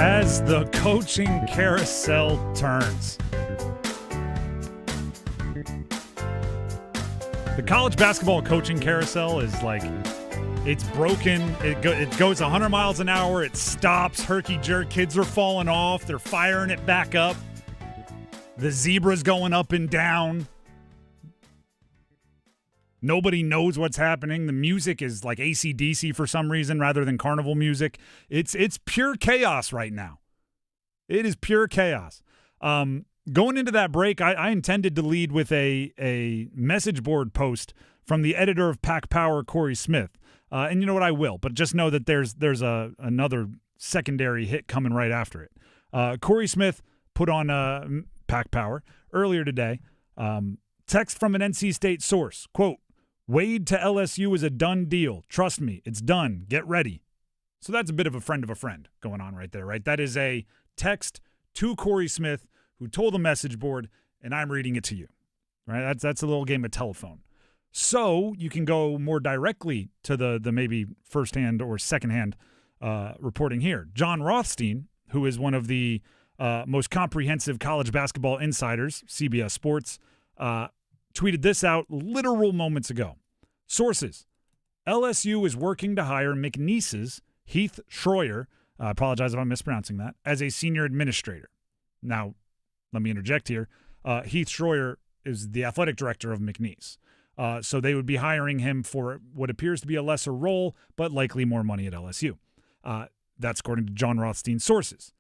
as the coaching carousel turns. The college basketball coaching carousel is like, it's broken. It goes 100 miles an hour. It stops. Herky-jerk. Kids are falling off. They're firing it back up. The zebra's going up and down. Nobody knows what's happening. The music is like AC/DC for some reason rather than carnival music. It's pure chaos right now. It is pure chaos. Going into that break, I intended to lead with a message board post from the editor of Pack Power, Corey Smith. And you know what? I will, but just know that there's another secondary hit coming right after it. Corey Smith put on Pack Power earlier today. Text from an NC State source, quote, "Wade to LSU is a done deal. Trust me, it's done. Get ready." So that's a bit of a friend going on right there, right? That is a text to Corey Smith, who told the message board, and I'm reading it to you, right? That's a little game of telephone. So you can go more directly to the maybe firsthand or secondhand reporting here. John Rothstein, who is one of the most comprehensive college basketball insiders, CBS Sports, tweeted this out literal moments ago. Sources: LSU is working to hire McNeese's Heath Schroyer, I apologize if I'm mispronouncing that, as a senior administrator. Now, let me interject here. Heath Schroyer is the athletic director of McNeese. So they would be hiring him for what appears to be a lesser role, but likely more money at LSU. That's according to John Rothstein's sources.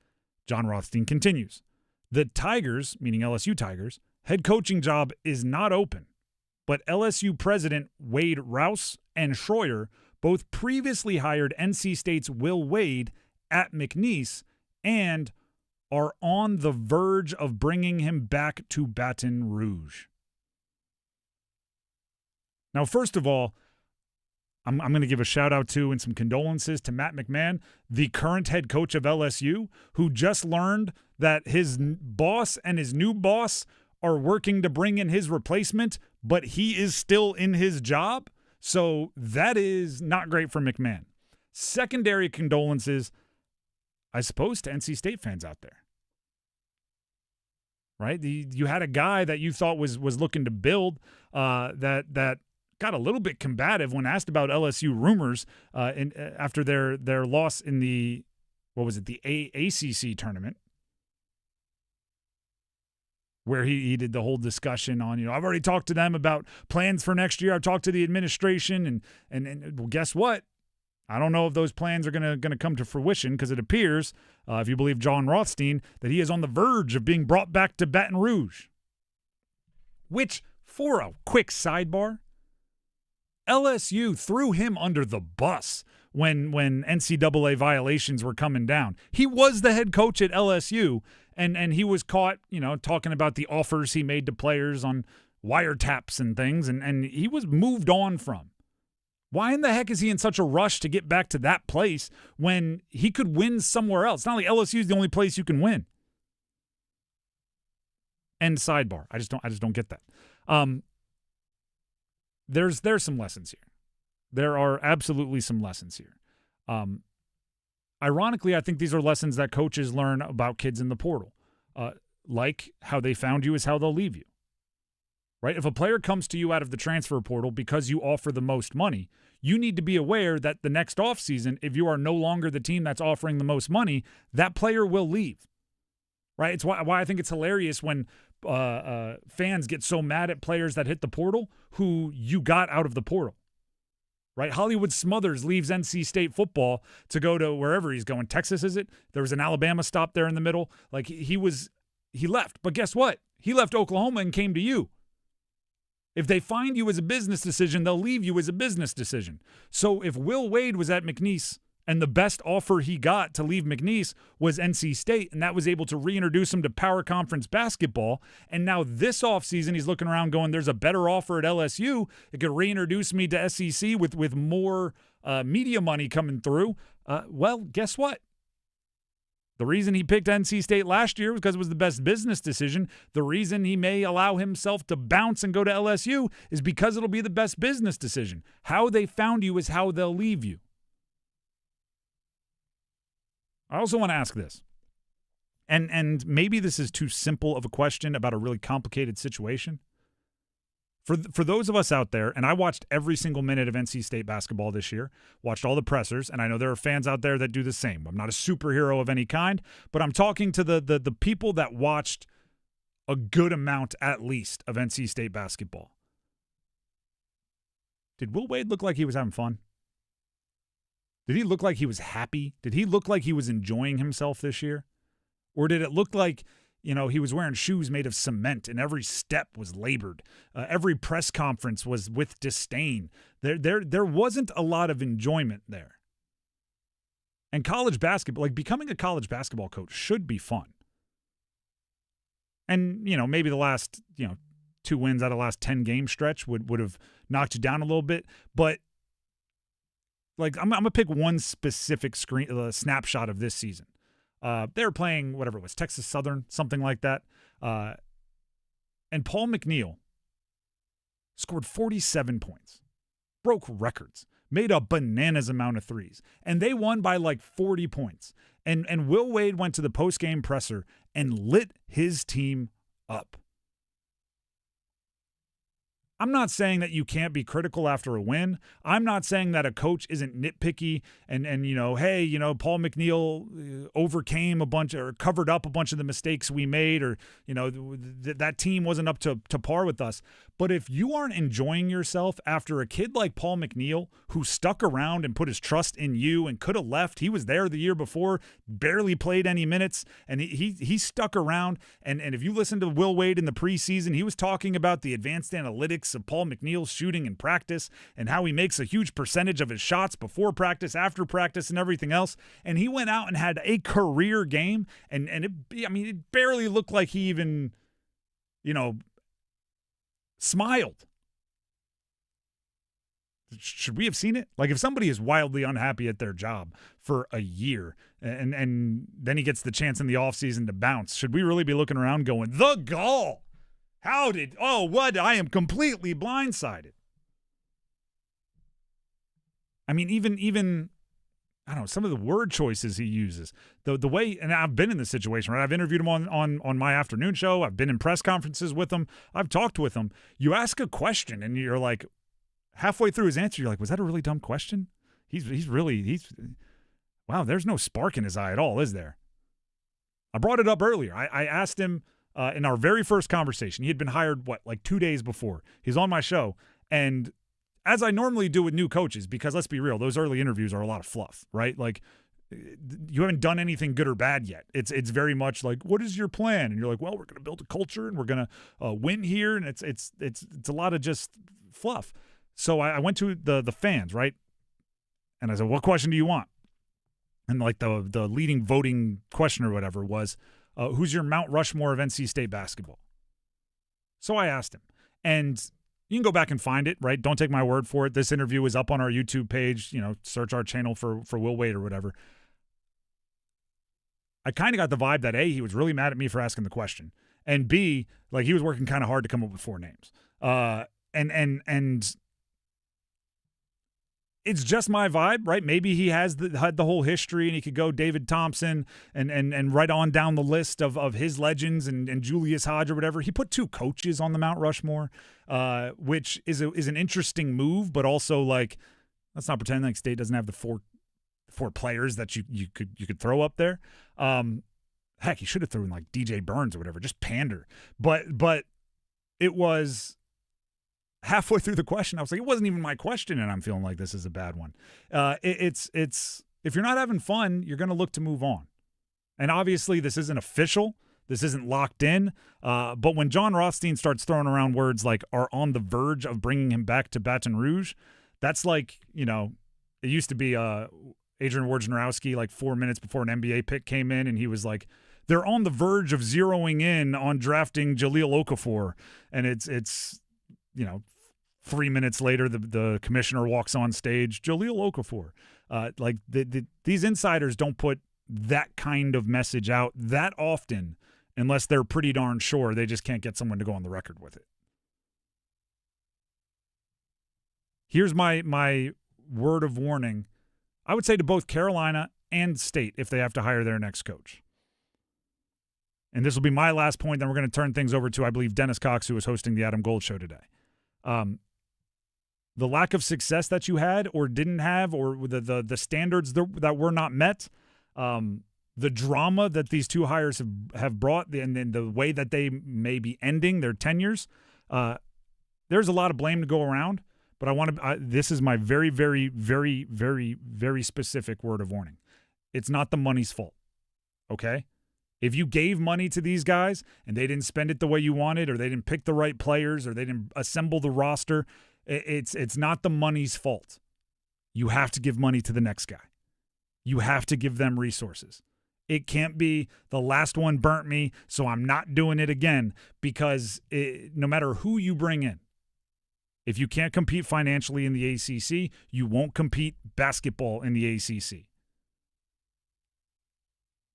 John Rothstein continues. The Tigers, meaning LSU Tigers, head coaching job is not open, but LSU president Wade Rouse and Schroyer both previously hired NC State's Will Wade at McNeese and are on the verge of bringing him back to Baton Rouge. Now, first of all, I'm going to give a shout-out to and some condolences to Matt McMahon, the current head coach of LSU, who just learned that his boss and his new boss are working to bring in his replacement, but he is still in his job. So that is not great for McMahon. Secondary condolences, I suppose, to NC State fans out there. Right? You had a guy that you thought was looking to build that got a little bit combative when asked about LSU rumors after their loss in the ACC tournament, where he did the whole discussion on, I've already talked to them about plans for next year. I've talked to the administration, and well, guess what? I don't know if those plans are going to come to fruition, because it appears, if you believe John Rothstein, that he is on the verge of being brought back to Baton Rouge. Which, for a quick sidebar, LSU threw him under the bus when NCAA violations were coming down. He was the head coach at LSU, and he was caught, talking about the offers he made to players on wiretaps and things, and he was moved on from. Why in the heck is he in such a rush to get back to that place when he could win somewhere else? It's not like LSU is the only place you can win. End sidebar. I just don't get that. There's some lessons here. There are absolutely some lessons here. Ironically, I think these are lessons that coaches learn about kids in the portal. Like how they found you is how they'll leave you. Right? If a player comes to you out of the transfer portal because you offer the most money, you need to be aware that the next offseason, if you are no longer the team that's offering the most money, that player will leave. Right? It's why I think it's hilarious when fans get so mad at players that hit the portal who you got out of the portal. Right? Hollywood Smothers leaves NC State football to go to wherever he's going. Texas, is it? There was an Alabama stop there in the middle. Like he left. But guess what? He left Oklahoma and came to you. If they find you as a business decision, they'll leave you as a business decision. So if Will Wade was at McNeese and the best offer he got to leave McNeese was NC State, and that was able to reintroduce him to Power Conference basketball, and now this offseason he's looking around going, there's a better offer at LSU. It could reintroduce me to SEC with more media money coming through. Well, guess what? The reason he picked NC State last year was because it was the best business decision. The reason he may allow himself to bounce and go to LSU is because it'll be the best business decision. How they found you is how they'll leave you. I also want to ask this. And maybe this is too simple of a question about a really complicated situation. For those of us out there, and I watched every single minute of NC State basketball this year, watched all the pressers, and I know there are fans out there that do the same. I'm not a superhero of any kind, but I'm talking to the people that watched a good amount, at least, of NC State basketball. Did Will Wade look like he was having fun? Did he look like he was happy? Did he look like he was enjoying himself this year? Or did it look like, he was wearing shoes made of cement and every step was labored? Every press conference was with disdain. There wasn't a lot of enjoyment there. And college basketball, like becoming a college basketball coach should be fun. And, maybe the last, 2 wins out of the last 10 game stretch would have knocked you down a little bit. But like, I'm going to pick one specific snapshot of this season. They were playing whatever it was, Texas Southern, something like that. And Paul McNeil scored 47 points, broke records, made a bananas amount of threes, and they won by like 40 points. And Will Wade went to the post-game presser and lit his team up. I'm not saying that you can't be critical after a win. I'm not saying that a coach isn't nitpicky and hey, Paul McNeil overcame a bunch or covered up a bunch of the mistakes we made, or that team wasn't up to par with us. But if you aren't enjoying yourself after a kid like Paul McNeil, who stuck around and put his trust in you and could have left, he was there the year before, barely played any minutes, and he stuck around. And if you listen to Will Wade in the preseason, he was talking about the advanced analytics of Paul McNeil's shooting in practice and how he makes a huge percentage of his shots before practice, after practice, and everything else. And he went out and had a career game, and it barely looked like he even, smiled. Should we have seen it? Like, if somebody is wildly unhappy at their job for a year and then he gets the chance in the offseason to bounce, should we really be looking around going, the gall? I am completely blindsided. I mean, even I don't know, some of the word choices he uses, the way, and I've been in this situation, right? I've interviewed him on my afternoon show. I've been in press conferences with him. I've talked with him. You ask a question and you're like, halfway through his answer, you're like, was that a really dumb question? Wow, there's no spark in his eye at all, is there? I brought it up earlier. I asked him in our very first conversation. He had been hired, like 2 days before. He's on my show, and as I normally do with new coaches, because let's be real, those early interviews are a lot of fluff, right? Like, you haven't done anything good or bad yet. It's very much like, what is your plan? And you're like, well, we're going to build a culture and we're going to win here, and it's a lot of just fluff. So I went to the fans, right? And I said, what question do you want? And like the leading voting question or whatever was, who's your Mount Rushmore of NC State basketball? So I asked him, and you can go back and find it, right? Don't take my word for it. This interview is up on our YouTube page. Search our channel for Will Wade or whatever. I kind of got the vibe that A, he was really mad at me for asking the question, and B, like he was working kind of hard to come up with 4 names. And it's just my vibe, right? Maybe he had the whole history and he could go David Thompson and right on down the list of his legends and Julius Hodge or whatever. He put 2 coaches on the Mount Rushmore, which is an interesting move, but also like, let's not pretend like State doesn't have the four players that you could throw up there. Heck, he should have thrown like DJ Burns or whatever, just pander. But it was halfway through the question, I was like, it wasn't even my question, and I'm feeling like this is a bad one. It's if you're not having fun, you're going to look to move on. And obviously, this isn't official. This isn't locked in. But when John Rothstein starts throwing around words like are on the verge of bringing him back to Baton Rouge, that's like, it used to be Adrian Wojnarowski like 4 minutes before an NBA pick came in, and he was like, they're on the verge of zeroing in on drafting Jahlil Okafor. And it's 3 minutes later, the commissioner walks on stage, Jahlil Okafor. These insiders don't put that kind of message out that often unless they're pretty darn sure they just can't get someone to go on the record with it. Here's my word of warning. I would say to both Carolina and State if they have to hire their next coach. and this will be my last point, then we're going to turn things over to, I believe, Dennis Cox, who is hosting the Adam Gold Show today. The lack of success that you had or didn't have, or the standards that were not met, the drama that these two hires have brought, and then the way that they may be ending their tenures, there's a lot of blame to go around. But this is my very, very, very, very, very specific word of warning. It's not the money's fault, okay? If you gave money to these guys and they didn't spend it the way you wanted, or they didn't pick the right players, or they didn't assemble the roster, it's not the money's fault. You have to give money to the next guy. You have to give them resources. It can't be the last one burnt me, so I'm not doing it again, because no matter who you bring in, if you can't compete financially in the ACC, you won't compete basketball in the ACC.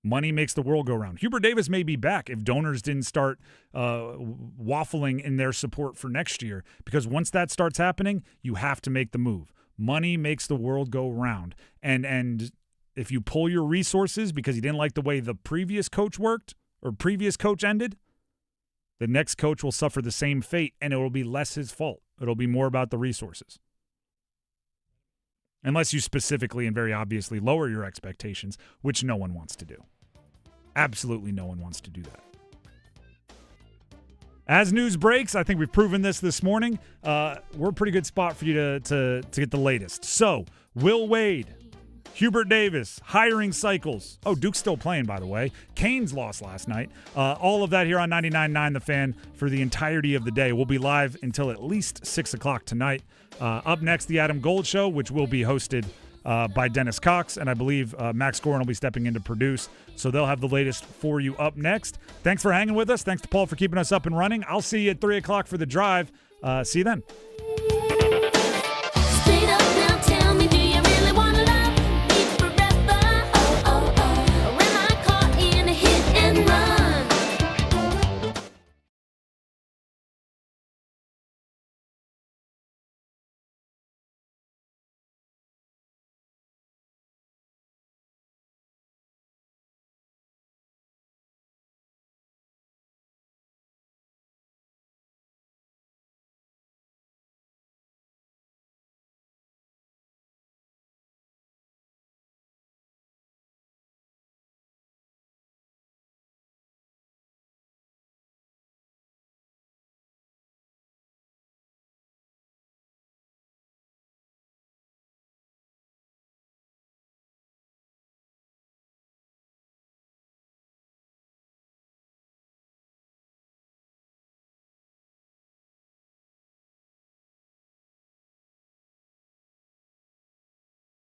Money makes the world go round. Hubert Davis may be back if donors didn't start waffling in their support for next year, because once that starts happening, you have to make the move. Money makes the world go round. And if you pull your resources because you didn't like the way the previous coach worked or previous coach ended, the next coach will suffer the same fate, and it will be less his fault. It'll be more about the resources. Unless you specifically and very obviously lower your expectations, which no one wants to do. Absolutely no one wants to do that. As news breaks, I think we've proven this morning, we're a pretty good spot for you to get the latest. So, Will Wade, Hubert Davis, hiring cycles. Oh, Duke's still playing, by the way. Canes lost last night. All of that here on 99.9 The Fan for the entirety of the day. We'll be live until at least 6 o'clock tonight. Up next, the Adam Gold Show, which will be hosted by Dennis Cox, and I believe Max Gorin will be stepping in to produce. So they'll have the latest for you up next. Thanks for hanging with us. Thanks to Paul for keeping us up and running. I'll see you at 3 o'clock for the drive. See you then.